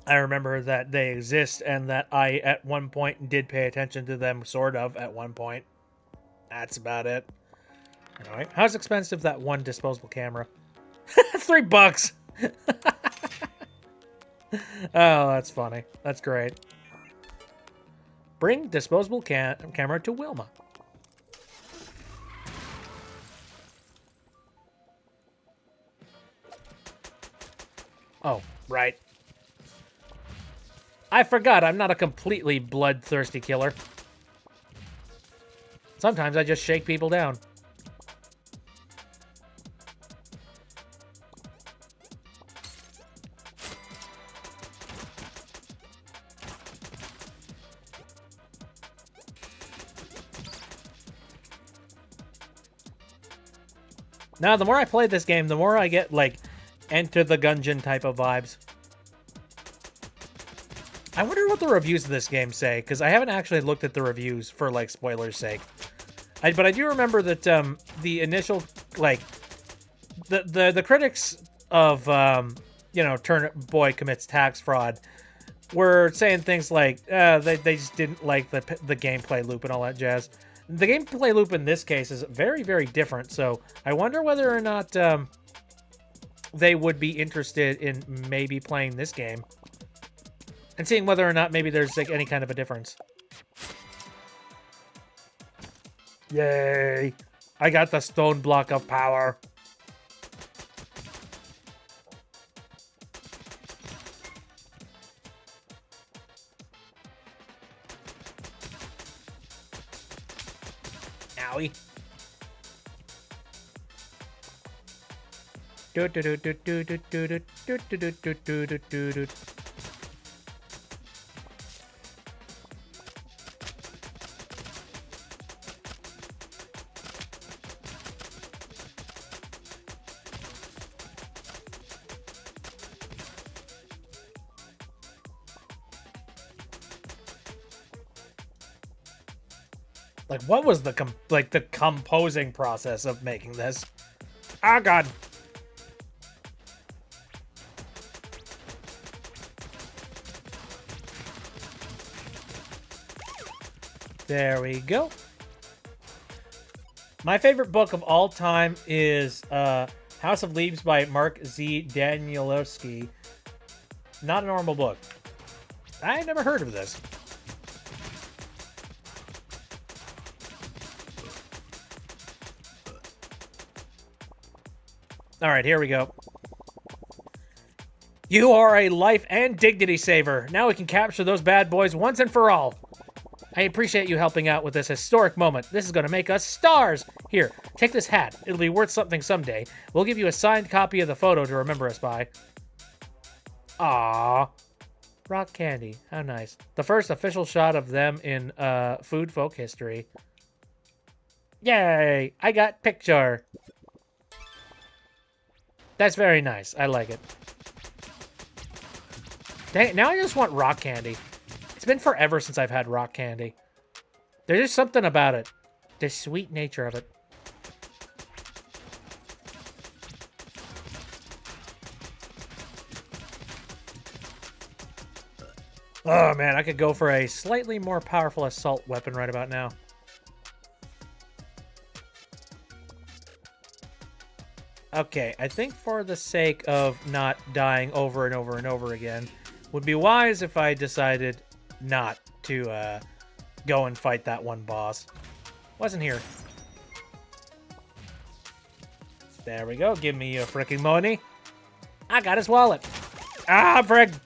I remember that they exist and that I, at one point, did pay attention to them, sort of, at one point. That's about it. Anyway, how's expensive that one disposable camera? $3. Oh, that's funny. That's great. Bring disposable camera to Wilma. Oh, right. I forgot I'm not a completely bloodthirsty killer. Sometimes I just shake people down. Now, the more I play this game, the more I get, like, Enter the Gungeon type of vibes. I wonder what the reviews of this game say, because I haven't actually looked at the reviews for, like, spoilers' sake. But I do remember that the initial, like, the critics of, you know, Turnip Boy Commits Tax Fraud were saying things like, they just didn't like the gameplay loop and all that jazz. The gameplay loop in this case is very, very different, so I wonder whether or not they would be interested in maybe playing this game and seeing whether or not maybe there's like any kind of a difference. Yay! I got the stone block of power. Owie. Like, what was the composing process of making this? Oh, God. There we go. My favorite book of all time is House of Leaves by Mark Z. Danielowski. Not a normal book. I never heard of this. All right, here we go. You are a life and dignity saver. Now we can capture those bad boys once and for all. I appreciate you helping out with this historic moment. This is going to make us stars. Here, take this hat. It'll be worth something someday. We'll give you a signed copy of the photo to remember us by. Aww. Rock candy. How nice. The first official shot of them in food folk history. Yay! I got picture. That's very nice. I like it. Dang, now I just want rock candy. It's been forever since I've had rock candy. There's just something about it. The sweet nature of it. Oh man, I could go for a slightly more powerful assault weapon right about now. Okay, I think for the sake of not dying over and over and over again, would be wise if I decided not to go and fight that one boss. Wasn't here. There we go. Give me your frickin' money. I got his wallet. Ah, frig.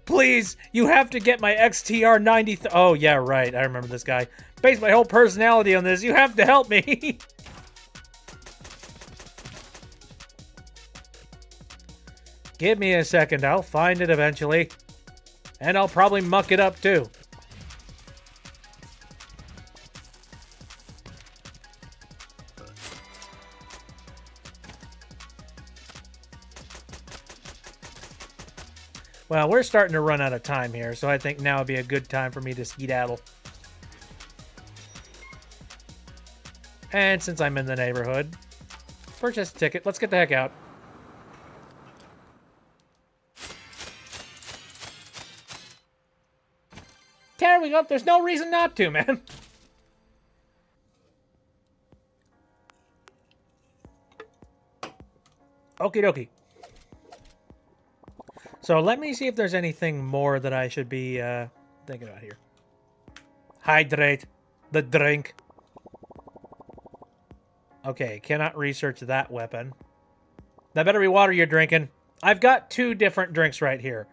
Please, you have to get my XTR 90. Oh, yeah, right. I remember this guy. Based my whole personality on this. You have to help me. Give me a second. I'll find it eventually. And I'll probably muck it up, too. Well, we're starting to run out of time here, so I think now would be a good time for me to skedaddle. And since I'm in the neighborhood, purchase a ticket. Let's get the heck out. There we go. There's no reason not to, man. Okie dokie. So let me see if there's anything more that I should be thinking about here. Hydrate the drink. Okay, cannot research that weapon. That better be water you're drinking. I've got two different drinks right here.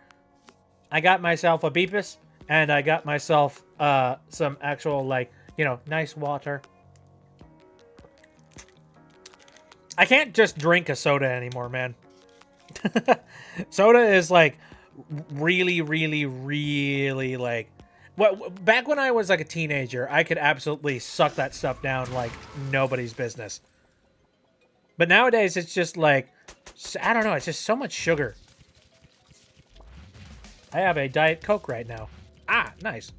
I got myself a Beepus, and I got myself some actual, like, you know, nice water. I can't just drink a soda anymore, man. Soda is like really, really, really like back when I was like a teenager, I could absolutely suck that stuff down like nobody's business. But nowadays it's just like, I don't know, it's just so much sugar. I have a Diet Coke right now. Ah, nice.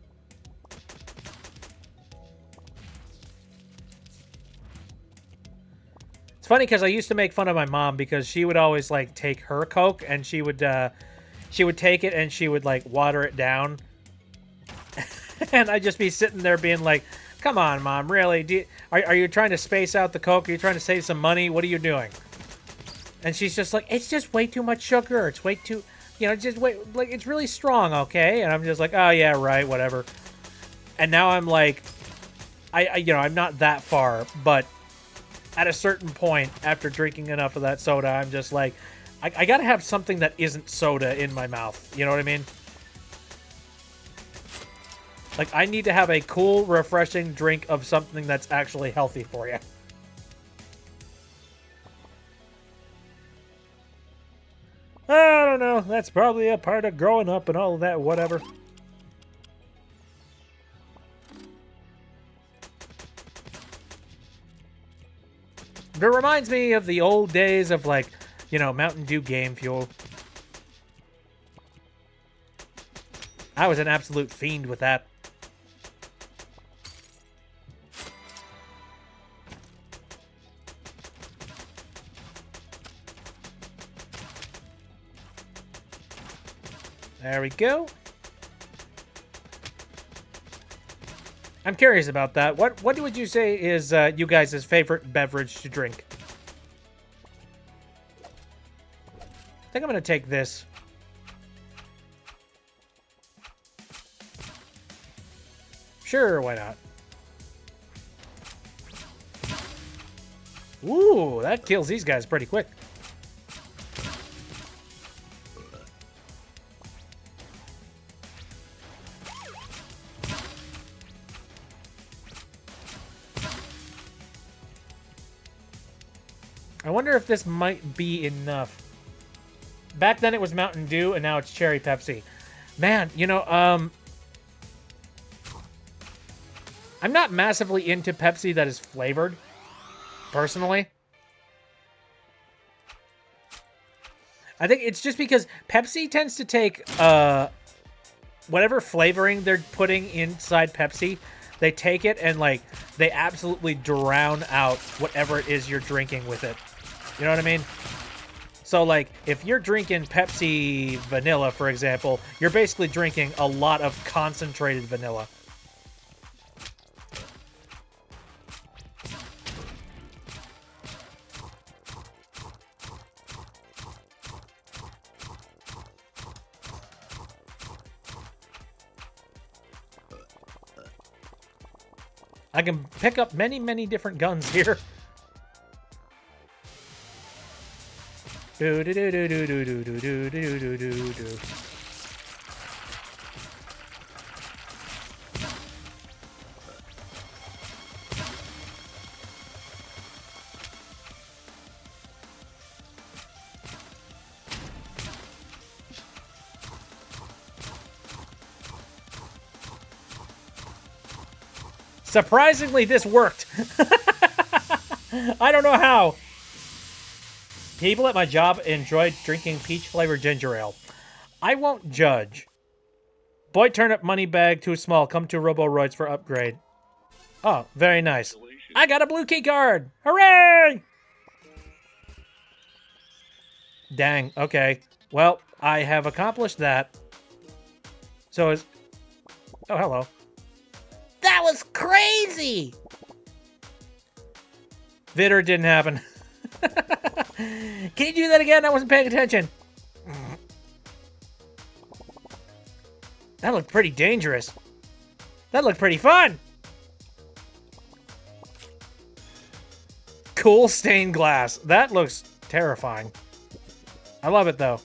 It's funny because I used to make fun of my mom because she would always like take her Coke and she would take it and she would like water it down. And I'd just be sitting there being like, come on, Mom, really? Are you trying to space out the Coke? Are you trying to save some money? What are you doing? And she's just like, it's just way too much sugar. It's way too, you know, just wait, like, it's really strong, okay? And I'm just like, oh, yeah, right, whatever. And now I'm like, you know, I'm not that far, but at a certain point, after drinking enough of that soda, I'm just like, I gotta have something that isn't soda in my mouth. You know what I mean? Like, I need to have a cool, refreshing drink of something that's actually healthy for you. I don't know. That's probably a part of growing up and all of that, whatever. It reminds me of the old days of, like, you know, Mountain Dew Game Fuel. I was an absolute fiend with that. There we go. I'm curious about that. What would you say is you guys' favorite beverage to drink? I think I'm going to take this. Sure, why not? Ooh, that kills these guys pretty quick. I wonder if this might be enough. Back then it was Mountain Dew, and now it's Cherry Pepsi. Man, you know, I'm not massively into Pepsi that is flavored, personally. I think it's just because Pepsi tends to take whatever flavoring they're putting inside Pepsi, they take it and, like, they absolutely drown out whatever it is you're drinking with it. You know what I mean? So, like, if you're drinking Pepsi vanilla, for example, you're basically drinking a lot of concentrated vanilla. I can pick up many, many different guns here. Do do do do do do do do do do do do. Surprisingly, this worked. I don't know how. People at my job enjoyed drinking peach-flavored ginger ale. I won't judge. Boy Turnip money bag too small. Come to Roboroids for upgrade. Oh, very nice. I got a blue key card. Hooray! Dang. Okay. Well, I have accomplished that. So is... Oh, hello. That was crazy! Vitter didn't happen. Can you do that again? I wasn't paying attention. That looked pretty dangerous. That looked pretty fun. Cool stained glass. That looks terrifying. I love it, though.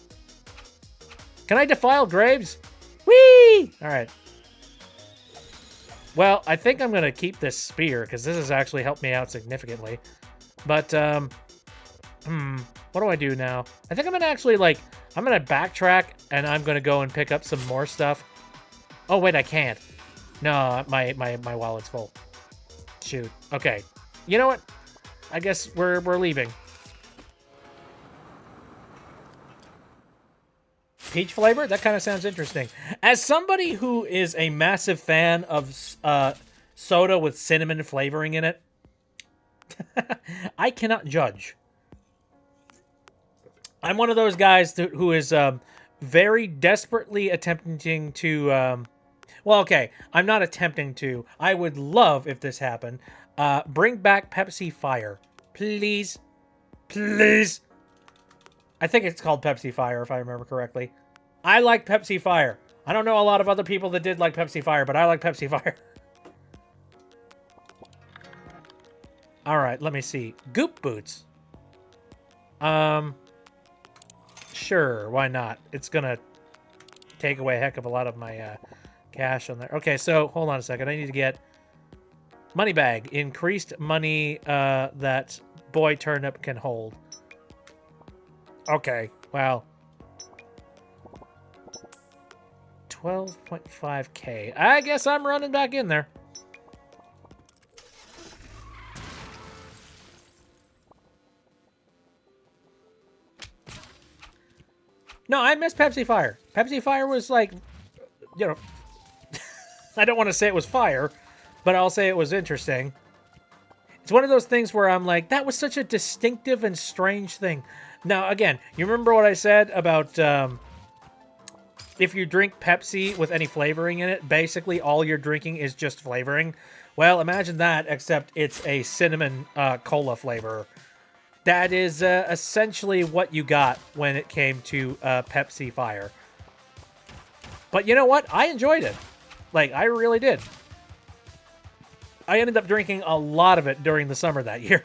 Can I defile graves? Whee! All right. Well, I think I'm going to keep this spear, because this has actually helped me out significantly. But, what do I do now? I think I'm going to actually, like, I'm going to backtrack, and I'm going to go and pick up some more stuff. Oh, wait, I can't. No, my wallet's full. Shoot. Okay. You know what? I guess we're leaving. Peach flavor? That kind of sounds interesting. As somebody who is a massive fan of soda with cinnamon flavoring in it, I cannot judge. I'm one of those guys who is very desperately attempting to... well, okay, I'm not attempting to. I would love, if this happened, bring back Pepsi Fire. Please. Please. I think it's called Pepsi Fire, if I remember correctly. I like Pepsi Fire. I don't know a lot of other people that did like Pepsi Fire, but I like Pepsi Fire. Alright, let me see. Goop Boots. Sure, why not? It's gonna take away a heck of a lot of my cash on there. Okay, so, hold on a second. I need to get money bag. Increased money that Boy Turnip can hold. Okay, well. 12.5k. I guess I'm running back in there. No, I miss Pepsi Fire. Pepsi Fire was like, you know, I don't want to say it was fire, but I'll say it was interesting. It's one of those things where I'm like, that was such a distinctive and strange thing. Now, again, you remember what I said about if you drink Pepsi with any flavoring in it, basically all you're drinking is just flavoring. Well, imagine that, except it's a cinnamon cola flavor. That is essentially what you got when it came to Pepsi Fire. But you know what? I enjoyed it. Like, I really did. I ended up drinking a lot of it during the summer that year.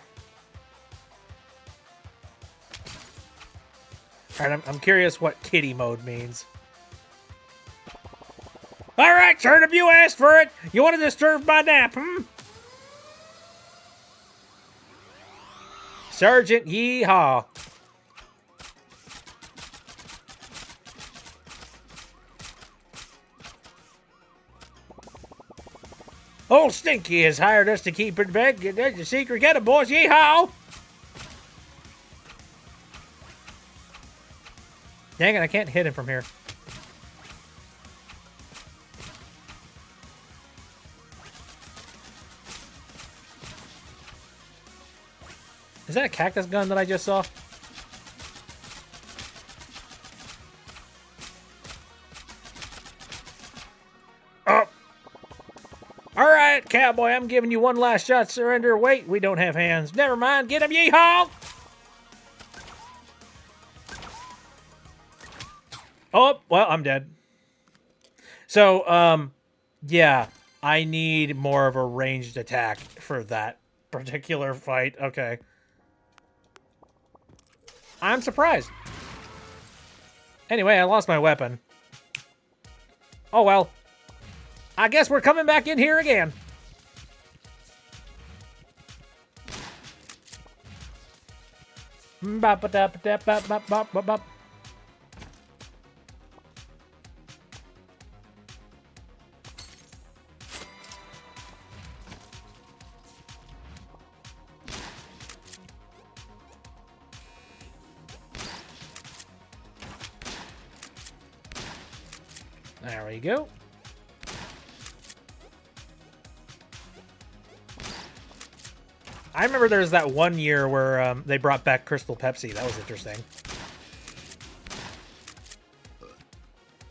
All right, I'm curious what kitty mode means. All right, Turnip, you asked for it. You want to disturb my nap, Sergeant Yeehaw. Old Stinky has hired us to keep it back. There's your secret. Get it, boys. Yeehaw! Dang it, I can't hit him from here. Is that a cactus gun that I just saw? Oh! Alright, cowboy, I'm giving you one last shot. Surrender. Wait, we don't have hands. Never mind. Get him, yeehaw! Oh, well, I'm dead. So, yeah, I need more of a ranged attack for that particular fight. Okay. I'm surprised. Anyway, I lost my weapon. Oh, well. I guess we're coming back in here again. Bop-a-dap-a-dap-bop-bop-bop-bop. There we go. I remember there was that one year where they brought back Crystal Pepsi. That was interesting.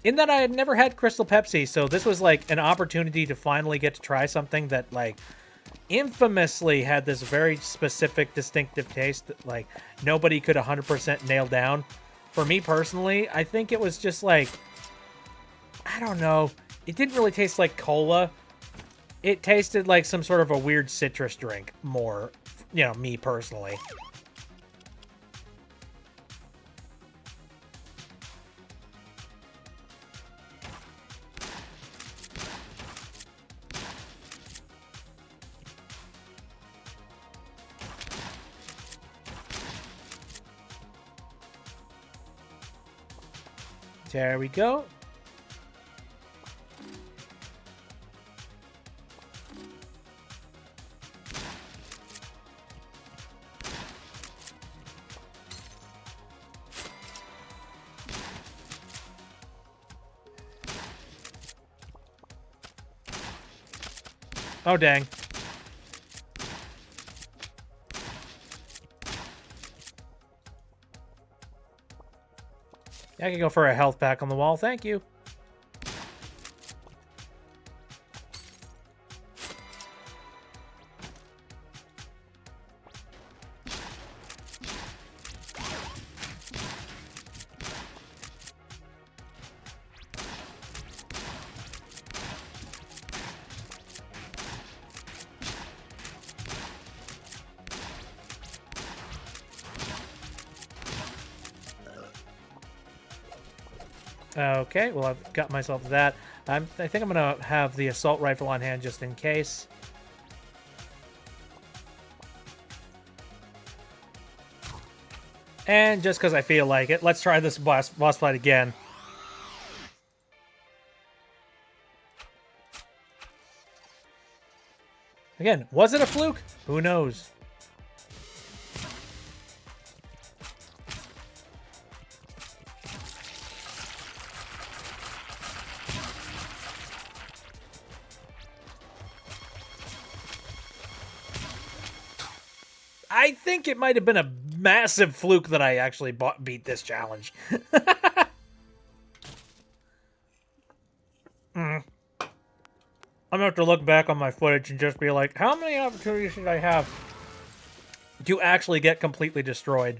In that I had never had Crystal Pepsi, so this was like an opportunity to finally get to try something that like infamously had this very specific, distinctive taste that like nobody could 100% nail down. For me personally, I think it was just like, I don't know. It didn't really taste like cola. It tasted like some sort of a weird citrus drink more, you know, me personally. There we go. Oh, dang. I can go for a health pack on the wall. Thank you. Okay, well, I've got myself that. I think I'm going to have the assault rifle on hand just in case. And just because I feel like it, let's try this boss fight again. Again, was it a fluke? Who knows? I think it might have been a massive fluke that I actually beat this challenge. I'm gonna have to look back on my footage and just be like, how many opportunities did I have to actually get completely destroyed?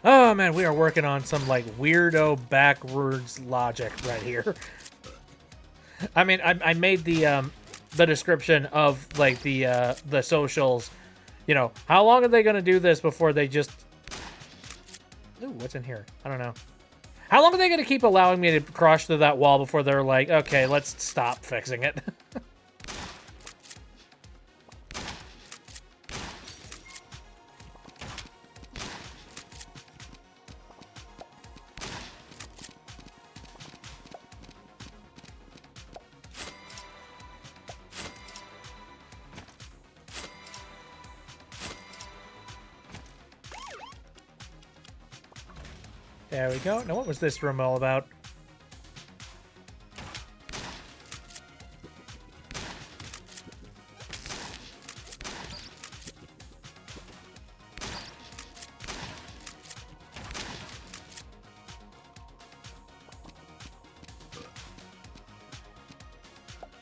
Oh man, we are working on some like weirdo backwards logic right here. I mean, I made the description of like the socials. You know, how long are they gonna do this before they just? Ooh, what's in here? I don't know. How long are they gonna keep allowing me to crash through that wall before they're like, okay, let's stop fixing it? There we go. Now, what was this room all about?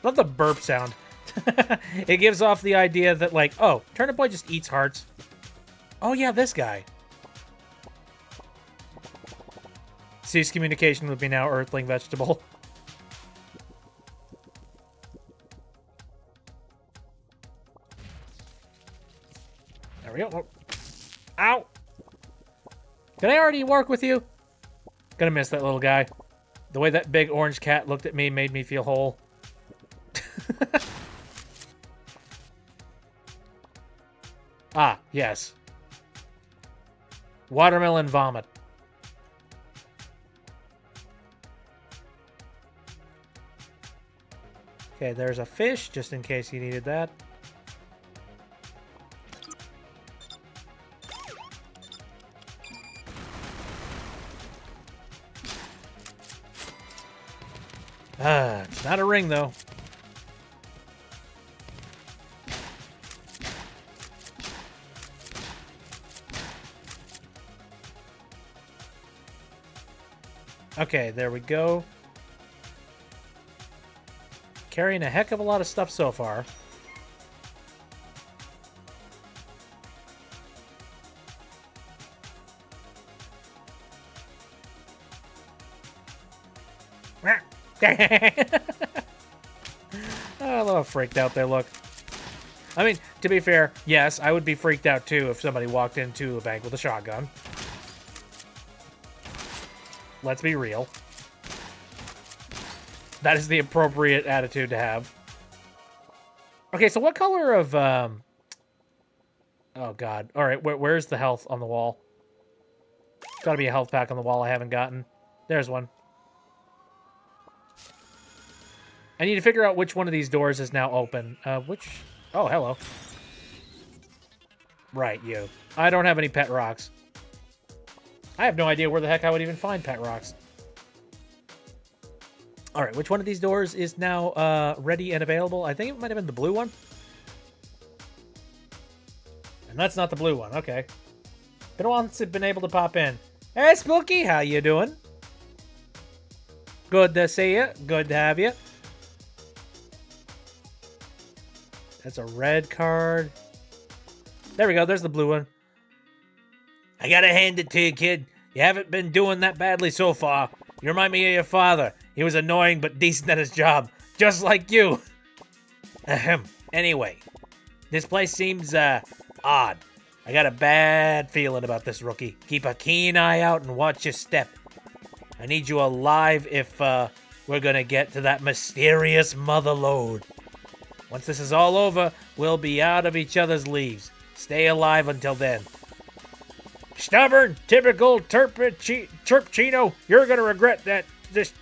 Love the burp sound. It gives off the idea that, like, oh, Turnip Boy just eats hearts. Oh, yeah, this guy. Cease communication with me now, Earthling Vegetable. There we go. Ow! Can I already work with you? Gonna miss that little guy. The way that big orange cat looked at me made me feel whole. Ah, yes. Watermelon vomit. Okay, there's a fish, just in case you needed that. Ah, it's not a ring, though. Okay, there we go. Carrying a heck of a lot of stuff so far. Oh, a little freaked out there, look. I mean, to be fair, yes, I would be freaked out too if somebody walked into a bank with a shotgun. Let's be real. That is the appropriate attitude to have. Okay, so what color of, Oh, God. All right, where's the health on the wall? Gotta be a health pack on the wall I haven't gotten. There's one. I need to figure out which one of these doors is now open. Which... Oh, hello. Right, you. I don't have any pet rocks. I have no idea where the heck I would even find pet rocks. All right, which one of these doors is now ready and available? I think it might have been the blue one. And that's not the blue one. Okay. Been a while since I've been able to pop in. Hey, Spooky, how you doing? Good to see you. Good to have you. That's a red card. There we go. There's the blue one. I gotta hand it to you, kid. You haven't been doing that badly so far. You remind me of your father. He was annoying but decent at his job. Just like you. Ahem. Anyway. This place seems, odd. I got a bad feeling about this, rookie. Keep a keen eye out and watch your step. I need you alive if, we're gonna get to that mysterious mother lode. Once this is all over, we'll be out of each other's leaves. Stay alive until then. Stubborn, typical Chirpchino. You're gonna regret that. Just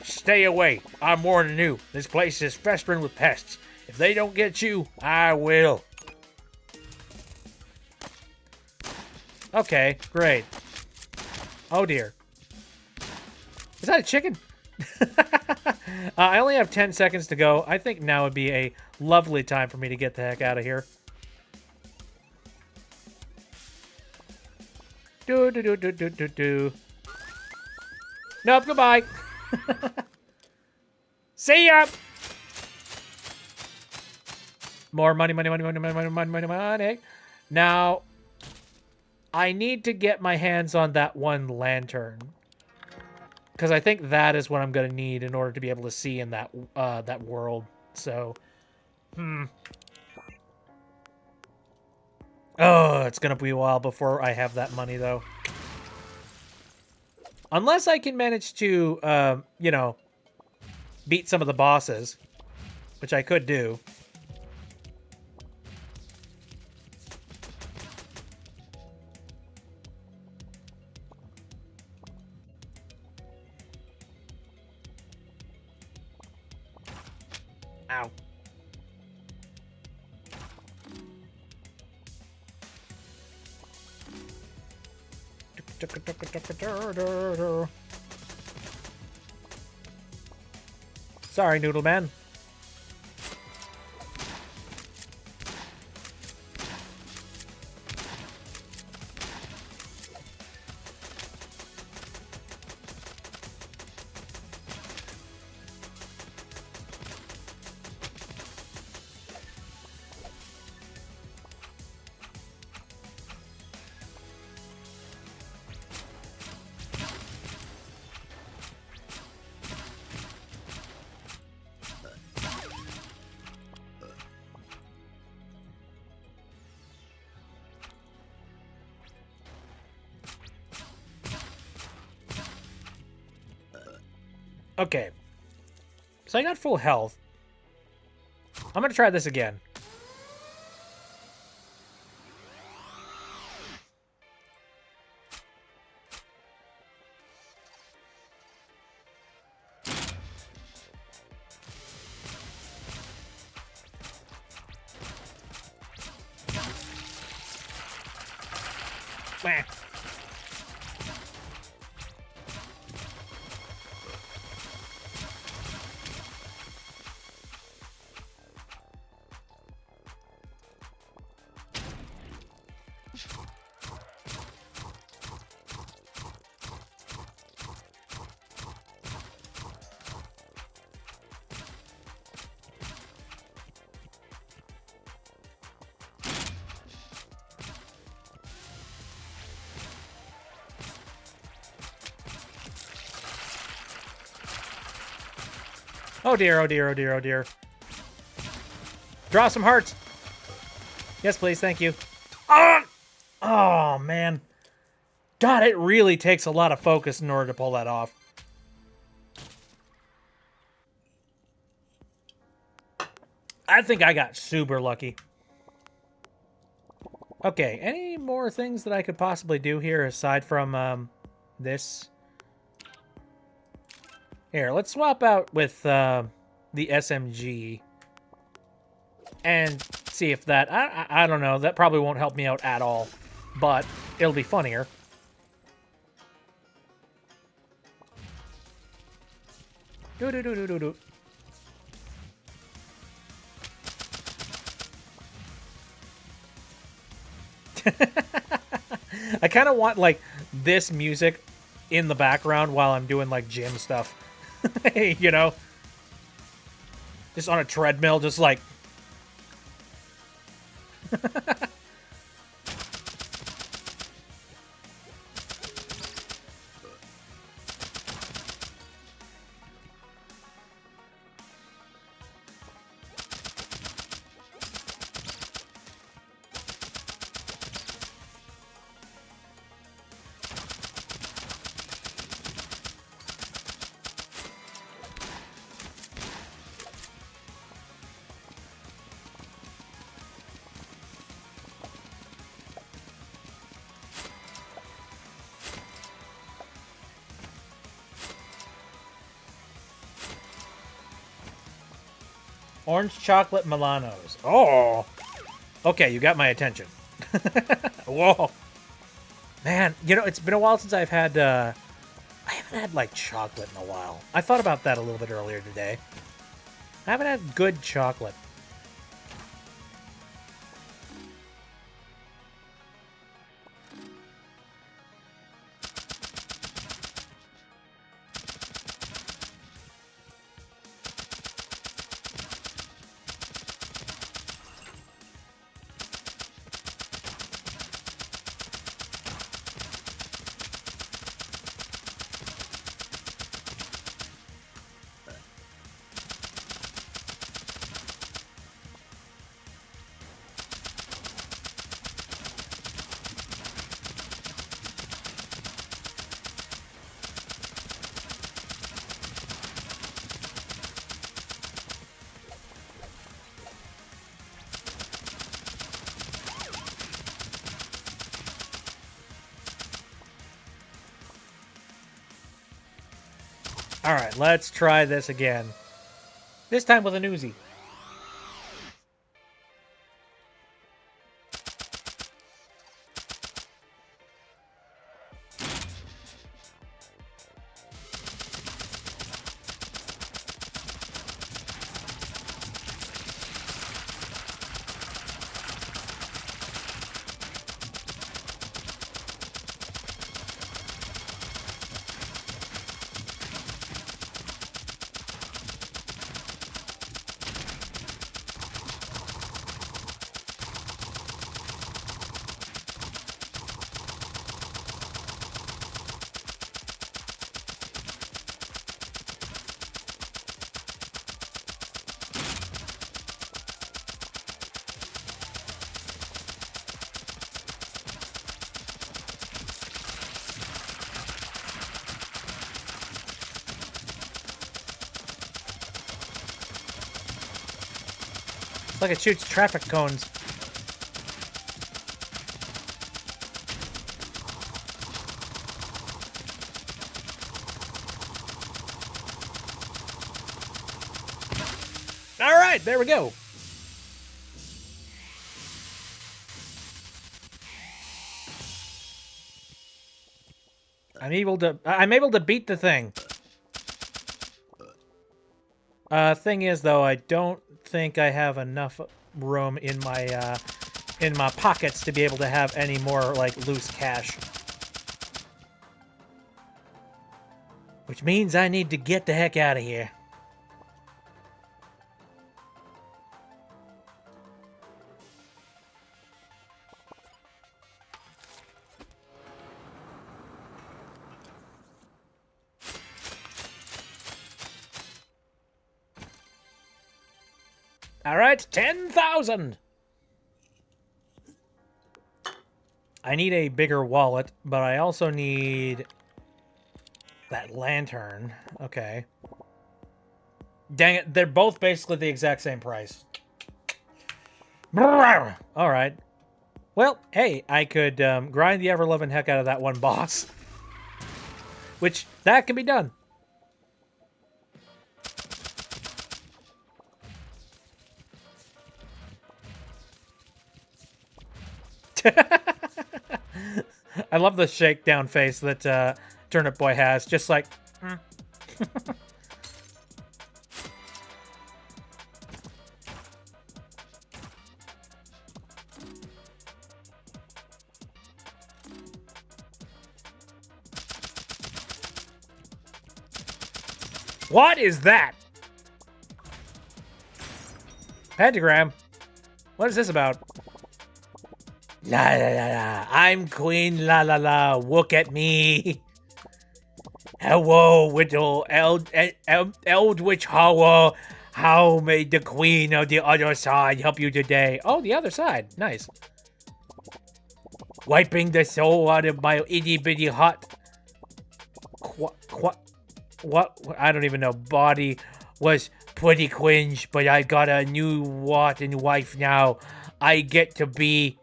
stay away. I'm warning you. This place is festering with pests. If they don't get you, I will. Okay, great. Oh, dear. Is that a chicken? I only have 10 seconds to go. I think now would be a lovely time for me to get the heck out of here. Do. Nope, goodbye. See ya! More money. Now, I need to get my hands on that one lantern. Because I think that is what I'm going to need in order to be able to see in that that world. So, Oh, it's going to be a while before I have that money, though. Unless I can manage to, you know, beat some of the bosses, which I could do. Ow. Sorry, Noodle Man. Okay. So I got full health. I'm going to try this again. Meh. Oh dear, oh dear, oh dear, oh dear. Draw some hearts. Yes, please, thank you. Oh, man. God, it really takes a lot of focus in order to pull that off. I think I got super lucky. Okay, any more things that I could possibly do here aside from this? Here, let's swap out with the SMG and see if that... I don't know. That probably won't help me out at all, but it'll be funnier. Do. I kind of want, like, this music in the background while I'm doing, like, gym stuff. You know? Just on a treadmill, just like... Orange chocolate Milanos. Oh! Okay, you got my attention. Whoa! Man, you know, it's been a while since I've had, I haven't had, like, chocolate in a while. I thought about that a little bit earlier today. I haven't had good chocolate. All right, let's try this again. This time with an Uzi. It's like it shoots traffic cones. All right, there we go. I'm able to beat the thing. Thing is though, I don't think I have enough room in my pockets to be able to have any more like loose cash. Which means I need to get the heck out of here. All right, 10,000. I need a bigger wallet, but I also need that lantern. Okay. Dang it, they're both basically the exact same price. All right. Well, hey, I could grind the ever-loving heck out of that one boss. Which, that can be done. I love the shakedown face that Turnip Boy has. Just like... What is that? Pentagram? What is this about? La la la la, I'm Queen La La La, look at me. Hello, little Eldritch Hollow. How may the Queen of the other side help you today? Oh, the other side, nice. Wiping the soul out of my itty bitty hot. What? I don't even know. Body was pretty cringe, but I got a new rotten wife now. I get to be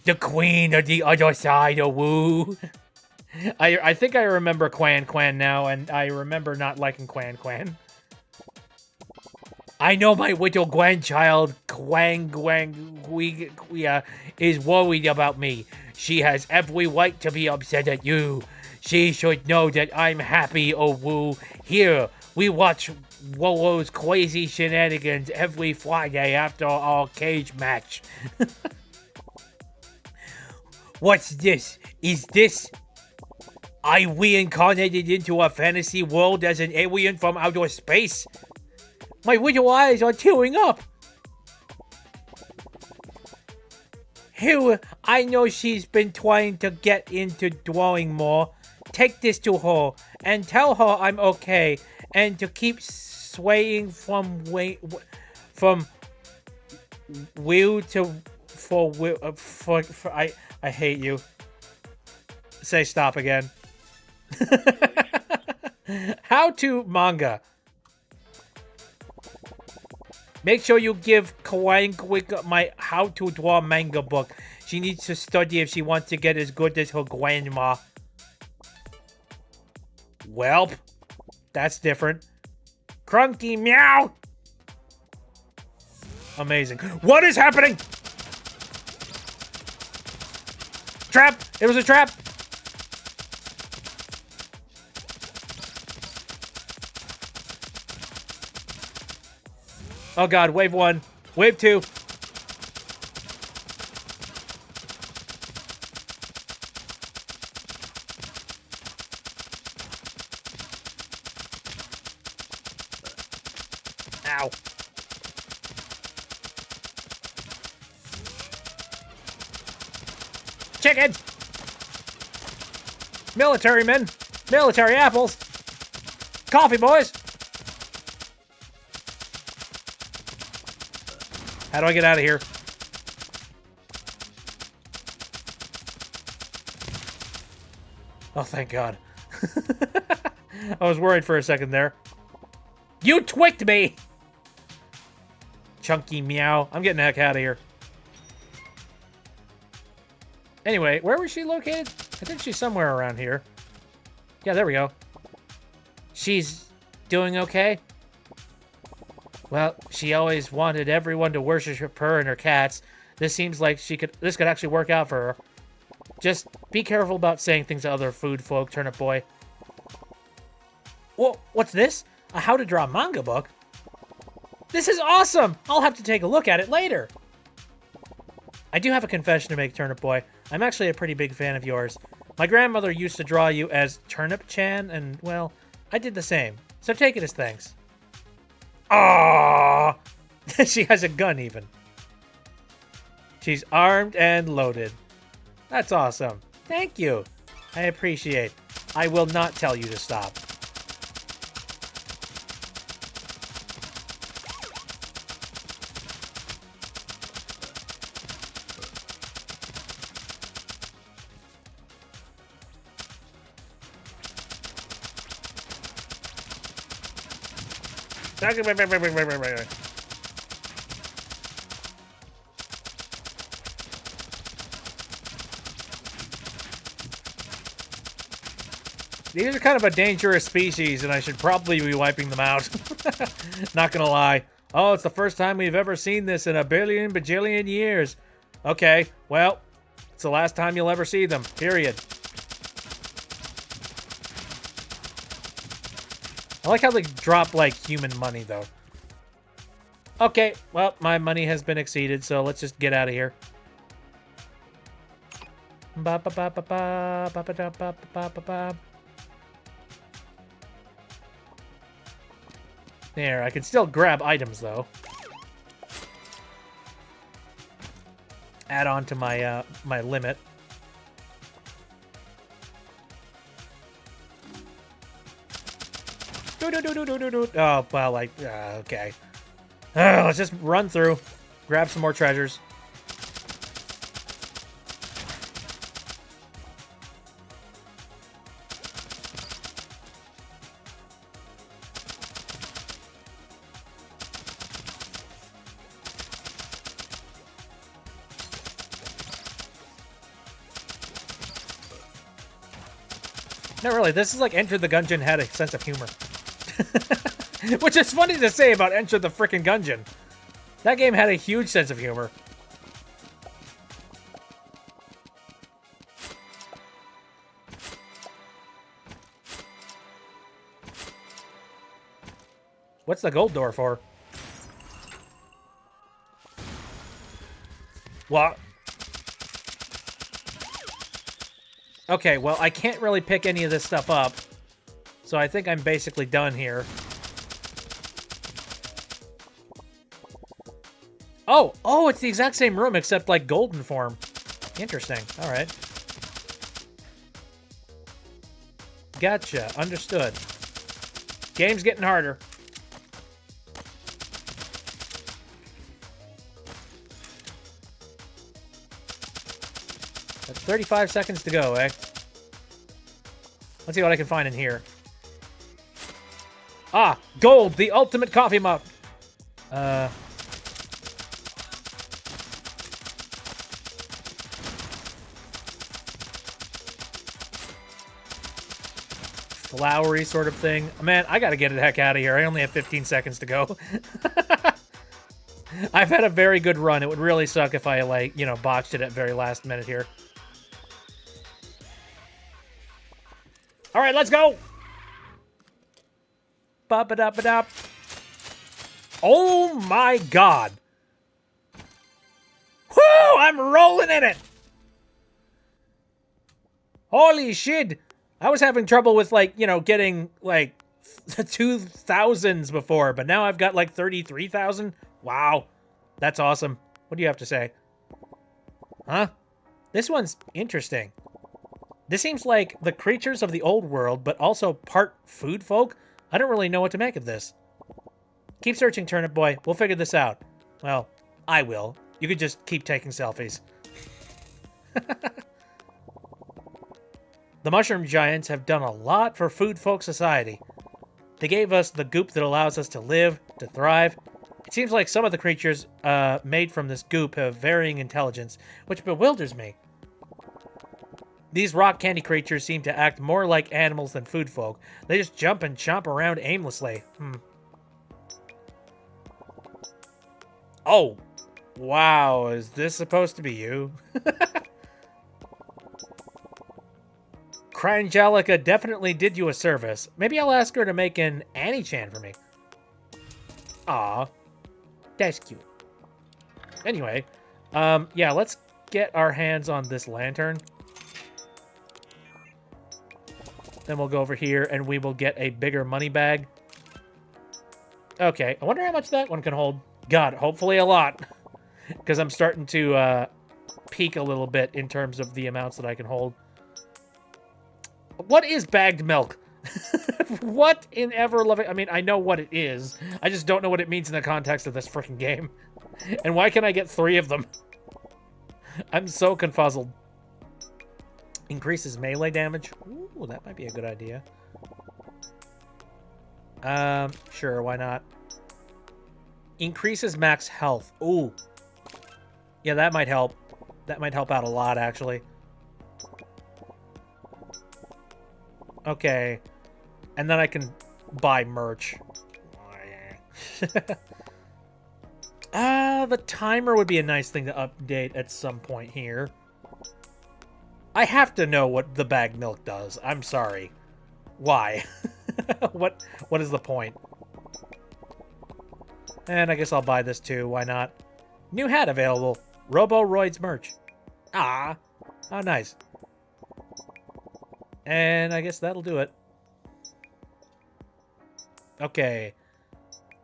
the queen of the other side of woo. I think I remember Quan now, and I remember not liking Quan. I know my little grandchild, is worried about me. She has every right to be upset at you. She should know that I'm happy, oh woo. Here, we watch Lolo's crazy shenanigans every Friday after our cage match. What's this? Is this... I reincarnated into a fantasy world as an alien from outer space? My little eyes are tearing up. Here, I know she's been trying to get into drawing more. Take this to her and tell her I'm okay, and to keep swaying from will to for will for I hate you. Say stop again. How to manga. Make sure you give Kawaii Quick my how to draw manga book. She needs to study if she wants to get as good as her grandma. Welp. That's different. Crunky meow. Amazing. What is happening? Trap. It was a trap. Oh god, wave 1. Wave 2. Ow. Chicken! Military men! Military apples! Coffee boys! How do I get out of here? Oh, thank God. I was worried for a second there. You twicked me! Chunky meow. I'm getting the heck out of here. Anyway, where was she located? I think she's somewhere around here. Yeah, there we go. She's doing okay? Well, she always wanted everyone to worship her and her cats. This seems like this could actually work out for her. Just be careful about saying things to other food folk, Turnip Boy. Whoa, what's this? A how to draw manga book? This is awesome! I'll have to take a look at it later. I do have a confession to make, Turnip Boy. I'm actually a pretty big fan of yours. My grandmother used to draw you as Turnip-chan, and, well, I did the same. So take it as thanks. Aww! She has a gun, even. She's armed and loaded. That's awesome. Thank you. I appreciate. I will not tell you to stop. These are kind of a dangerous species, and I should probably be wiping them out. Not gonna lie. Oh, it's the first time we've ever seen this in a billion bajillion years. Okay, well, it's the last time you'll ever see them, period. I like how they drop, like, human money, though. Okay, well, my money has been exceeded, so let's just get out of here. There, I can still grab items, though. Add on to my, my limit. Oh, well, like, okay. Let's just run through. Grab some more treasures. No, really, this is like Enter the Gungeon had a sense of humor. Which is funny to say about Enter the Frickin' Gungeon. That game had a huge sense of humor. What's the gold door for? What? Okay, well, I can't really pick any of this stuff up. So I think I'm basically done here. Oh, it's the exact same room except like golden form. Interesting. All right. Gotcha. Understood. Game's getting harder. That's 35 seconds to go, eh? Let's see what I can find in here. Ah, gold, the ultimate coffee mug. Flowery sort of thing. Man, I gotta get the heck out of here. I only have 15 seconds to go. I've had a very good run. It would really suck if I, like, you know, botched it at very last minute here. All right, let's go. Ba-ba-da-ba-da. Oh my god. Whoo! I'm rolling in it. Holy shit. I was having trouble with, like, you know, getting, like, 2,000s before, but now I've got, like, 33,000. Wow. That's awesome. What do you have to say? Huh? This one's interesting. This seems like the creatures of the old world, but also part food folk. I don't really know what to make of this. Keep searching, Turnip Boy. We'll figure this out. Well, I will. You could just keep taking selfies. The mushroom giants have done a lot for food folk society. They gave us the goop that allows us to live, to thrive. It seems like some of the creatures made from this goop have varying intelligence, which bewilders me. These rock candy creatures seem to act more like animals than food folk. They just jump and chomp around aimlessly. Oh, wow, is this supposed to be you? Cryangelica definitely did you a service. Maybe I'll ask her to make an Annie-chan for me. Aw, that's cute. Anyway, yeah, let's get our hands on this lantern. Then we'll go over here and we will get a bigger money bag. Okay, I wonder how much that one can hold. God, hopefully a lot. Because I'm starting to peak a little bit in terms of the amounts that I can hold. What is bagged milk? What in ever-loving... I mean, I know what it is. I just don't know what it means in the context of this freaking game. And why can I get 3 of them? I'm so confuzzled. Increases melee damage. Ooh, that might be a good idea. Sure, why not? Increases max health. Ooh. Yeah, that might help. That might help out a lot, actually. Okay. And then I can buy merch. The timer would be a nice thing to update at some point here. I have to know what the bagged milk does. I'm sorry. Why? What is the point? And I guess I'll buy this too. Why not? New hat available. Roboroid's merch. Ah. Oh, nice. And I guess that'll do it. Okay.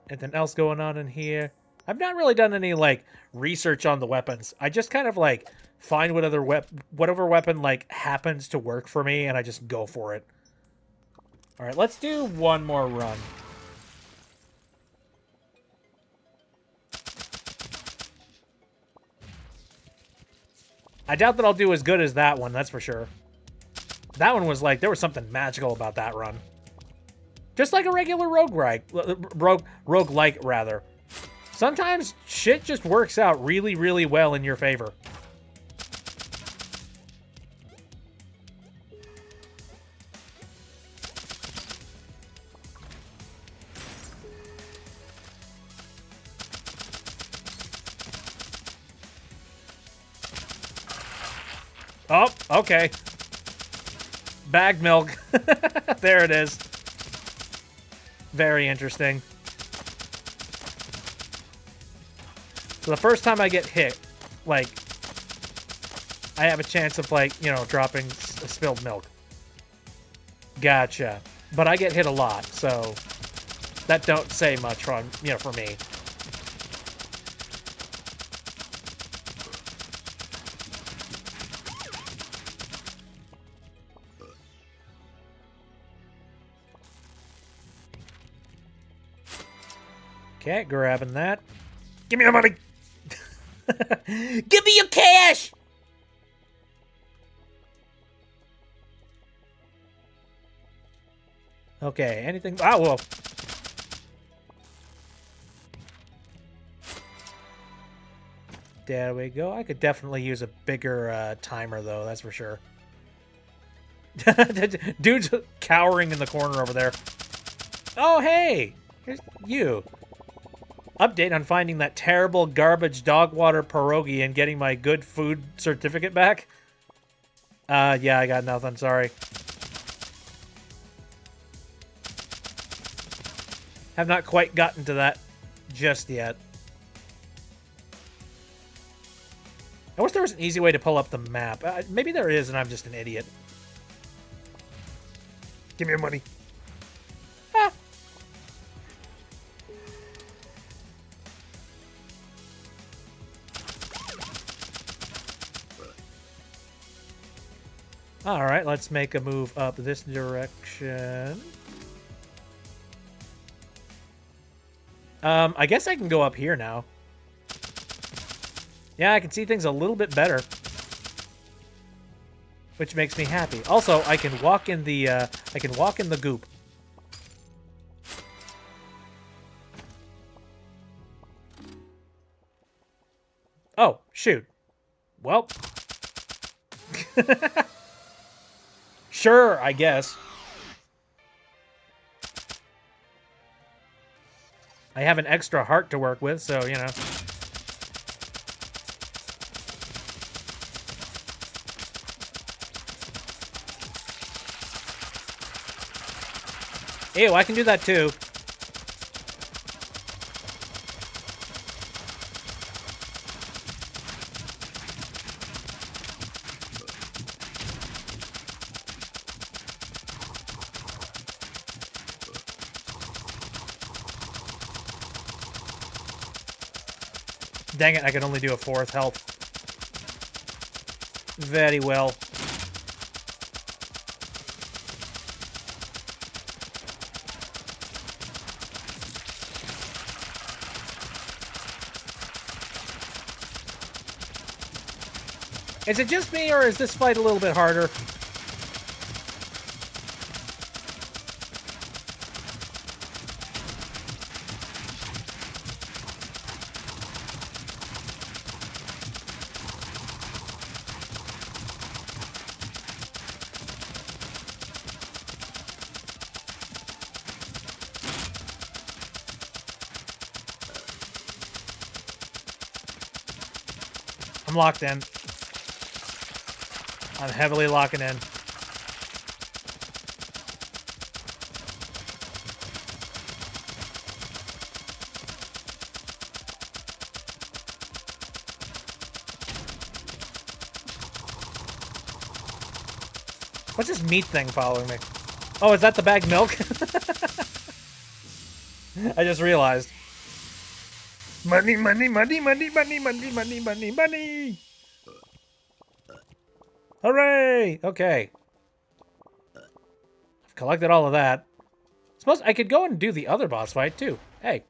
Anything else going on in here? I've not really done any, like, research on the weapons. I just kind of, like, find whatever weapon, like, happens to work for me, and I just go for it. Alright, let's do one more run. I doubt that I'll do as good as that one, that's for sure. That one was like, there was something magical about that run. Just like a regular roguelike, rather. Sometimes shit just works out really, really well in your favor. Oh, okay. Bag milk. There it is. Very interesting. So the first time I get hit, like, I have a chance of, like, you know, dropping spilled milk. Gotcha. But I get hit a lot, so that don't say much from, you know, for me. Okay, grabbing that. Give me the money! Give me your cash! Okay, anything... Ah, whoa. There we go. I could definitely use a bigger timer, though, that's for sure. Dude's cowering in the corner over there. Oh, hey! Here's you. Update on finding that terrible garbage dog water pierogi and getting my good food certificate back. Yeah, I got nothing, sorry. Have not quite gotten to that just yet. I wish there was an easy way to pull up the map. Maybe there is and I'm just an idiot. Give me your money. Ah. Alright, let's make a move up this direction. I guess I can go up here now. Yeah, I can see things a little bit better. Which makes me happy. Also, I can walk in the goop. Oh, shoot. Well. Sure, I guess. I have an extra heart to work with, so, you know. Ew, I can do that too. Dang it, I can only do a fourth health. Very well. Is it just me, or is this fight a little bit harder? I'm locked in. I'm heavily locking in. What's this meat thing following me? Oh, is that the bag milk? I just realized. Money, money, money, money, money, money, money, money, money! Hooray! Okay. I've collected all of that. Suppose I could go and do the other boss fight, too. Hey.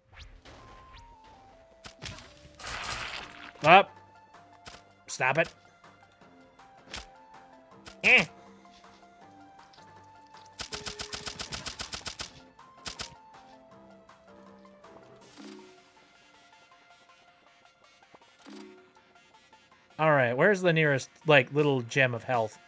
Up. Stop it. Eh. Alright, where's the nearest, like, little gem of health?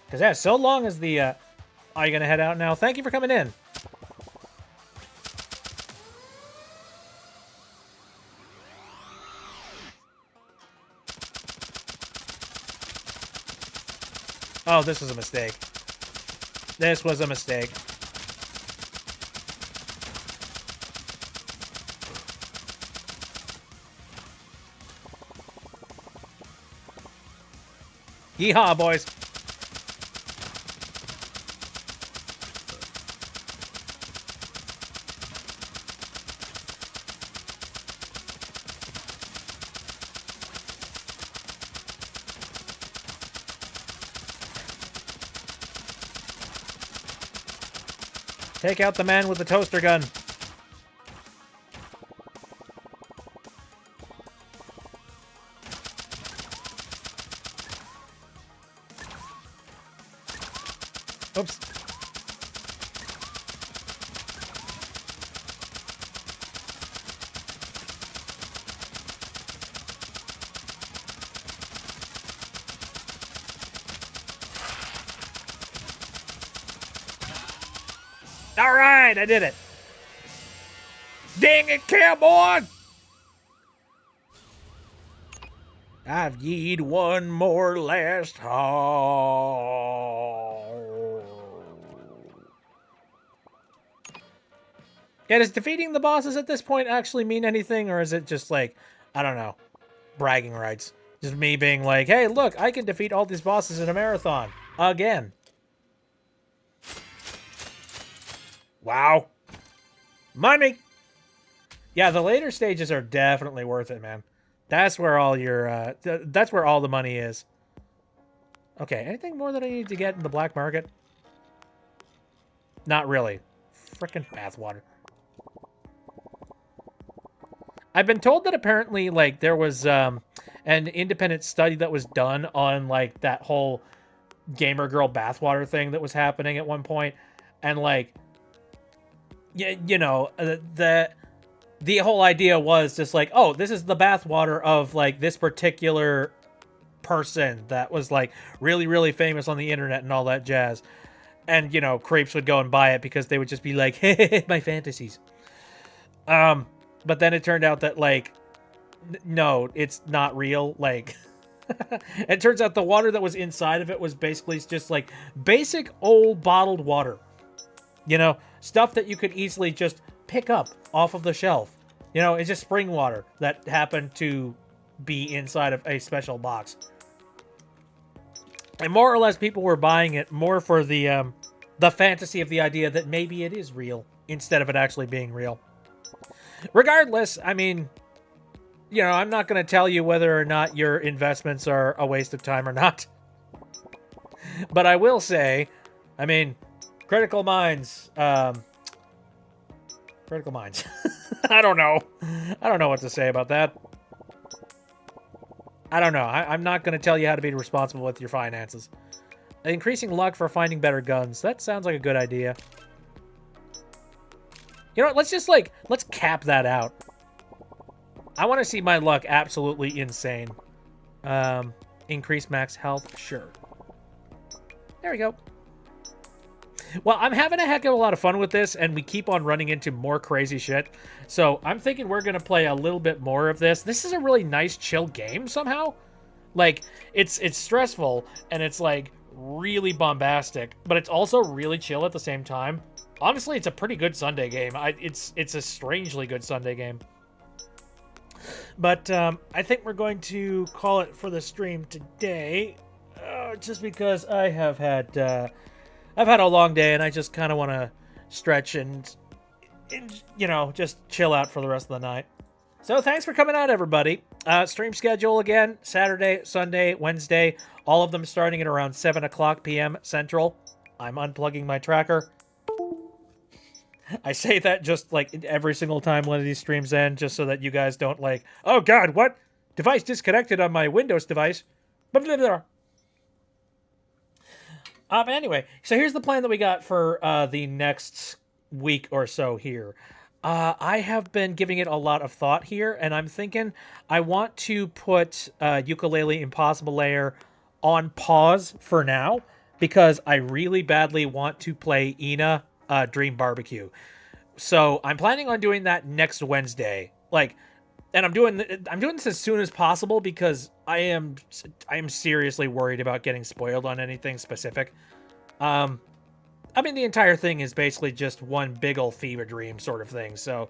Because, yeah, so long as the, Are you going to head out now? Thank you for coming in. Oh, this was a mistake. This was a mistake. Yeehaw, boys. Take out the man with the toaster gun. Oops. All right, I did it. Dang it, cowboy! I've yeed one more last haul. Yeah, does defeating the bosses at this point actually mean anything, or is it just like, I don't know, bragging rights? Just me being like, hey, look, I can defeat all these bosses in a marathon. Again. Wow. Money! Yeah, the later stages are definitely worth it, man. That's where all your, that's where all the money is. Okay, anything more that I need to get in the black market? Not really. Frickin' bathwater. I've been told that apparently, like, there was an independent study that was done on, like, that whole gamer girl bathwater thing that was happening at one point. And, like, you know, the whole idea was just like, oh, this is the bathwater of, like, this particular person that was, like, really, really famous on the internet and all that jazz. And, you know, creeps would go and buy it because they would just be like, hey, my fantasies. But then it turned out that, like, no, it's not real. Like, it turns out the water that was inside of it was basically just, like, basic old bottled water. You know, stuff that you could easily just pick up off of the shelf. You know, it's just spring water that happened to be inside of a special box. And more or less people were buying it more for the fantasy of the idea that maybe it is real instead of it actually being real. Regardless, I mean, you know, I'm not going to tell you whether or not your investments are a waste of time or not. But I will say, I mean, Critical Minds, Critical Minds. I don't know. I don't know what to say about that. I don't know. I'm not going to tell you how to be responsible with your finances. Increasing luck for finding better guns. That sounds like a good idea. You know what? Let's just, like, let's cap that out. I want to see my luck absolutely insane. Increase max health? Sure. There we go. Well, I'm having a heck of a lot of fun with this, and we keep on running into more crazy shit. So I'm thinking we're going to play a little bit more of this. This is a really nice, chill game somehow. Like, it's stressful, and it's, like, really bombastic, but it's also really chill at the same time. Honestly, it's a pretty good Sunday game. It's a strangely good Sunday game. But I think we're going to call it for the stream today, just because I have had I've had a long day, and I just kind of want to stretch and, you know, just chill out for the rest of the night. So thanks for coming out, everybody. Stream schedule again: Saturday, Sunday, Wednesday. All of them starting at around 7 o'clock p.m. Central. I'm unplugging my tracker. I say that just, like, every single time one of these streams end, just so that you guys don't, like, oh god, what? Device disconnected on my Windows device. Blah, blah, blah. Anyway, so here's the plan that we got for the next week or so here. I have been giving it a lot of thought here, and I'm thinking I want to put Yooka-Laylee Impossible Lair on pause for now, because I really badly want to play Ina Dream Barbecue. So I'm planning on doing that next Wednesday. And I'm doing this as soon as possible because I am seriously worried about getting spoiled on anything specific. I mean, the entire thing is basically just one big ol' fever dream sort of thing. So,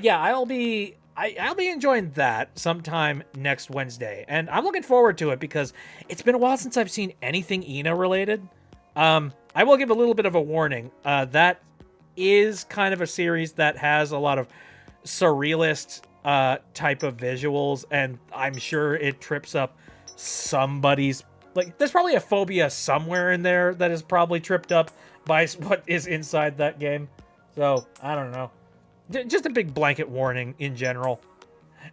yeah, I'll be enjoying that sometime next Wednesday, and I'm looking forward to it because it's been a while since I've seen anything Ina related. I will give a little bit of a warning. That is kind of a series that has a lot of surrealist type of visuals, and I'm sure it trips up somebody's, like, there's probably a phobia somewhere in there that is probably tripped up by what is inside that game. So I don't know, just a big blanket warning in general.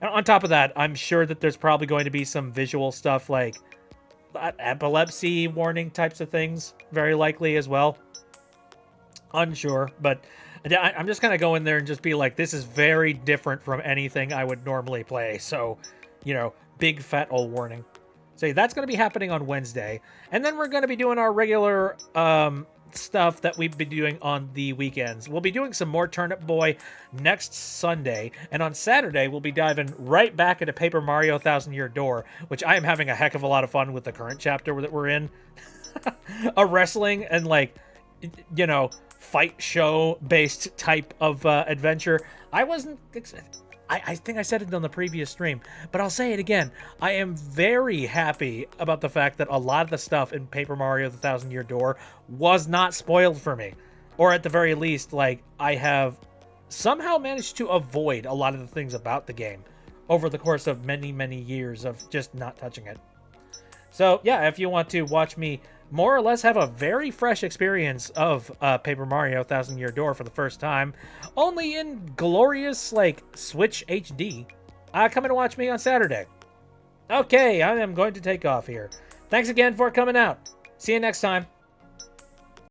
And on top of that, I'm sure that there's probably going to be some visual stuff like epilepsy warning types of things, very likely as well. Unsure, but I'm just gonna go in there and just be like, this is very different from anything I would normally play. So, big fat old warning. So that's going to be happening on Wednesday. And then we're going to be doing our regular stuff that we've been doing on the weekends. We'll be doing some more Turnip Boy next Sunday. And on Saturday, we'll be diving right back into Paper Mario Thousand Year Door, which I am having a heck of a lot of fun with the current chapter that we're in. A wrestling and, fight show based type of adventure. I think I said it on the previous stream, but I'll say it again. I am very happy about the fact that a lot of the stuff in Paper Mario the Thousand Year Door was not spoiled for me. Or at the very least, I have somehow managed to avoid a lot of the things about the game over the course of many, many years of just not touching it. So, yeah, if you want to watch me more or less have a very fresh experience of Paper Mario Thousand Year Door for the first time, only in glorious, Switch HD, come and watch me on Saturday. Okay, I am going to take off here. Thanks again for coming out. See you next time.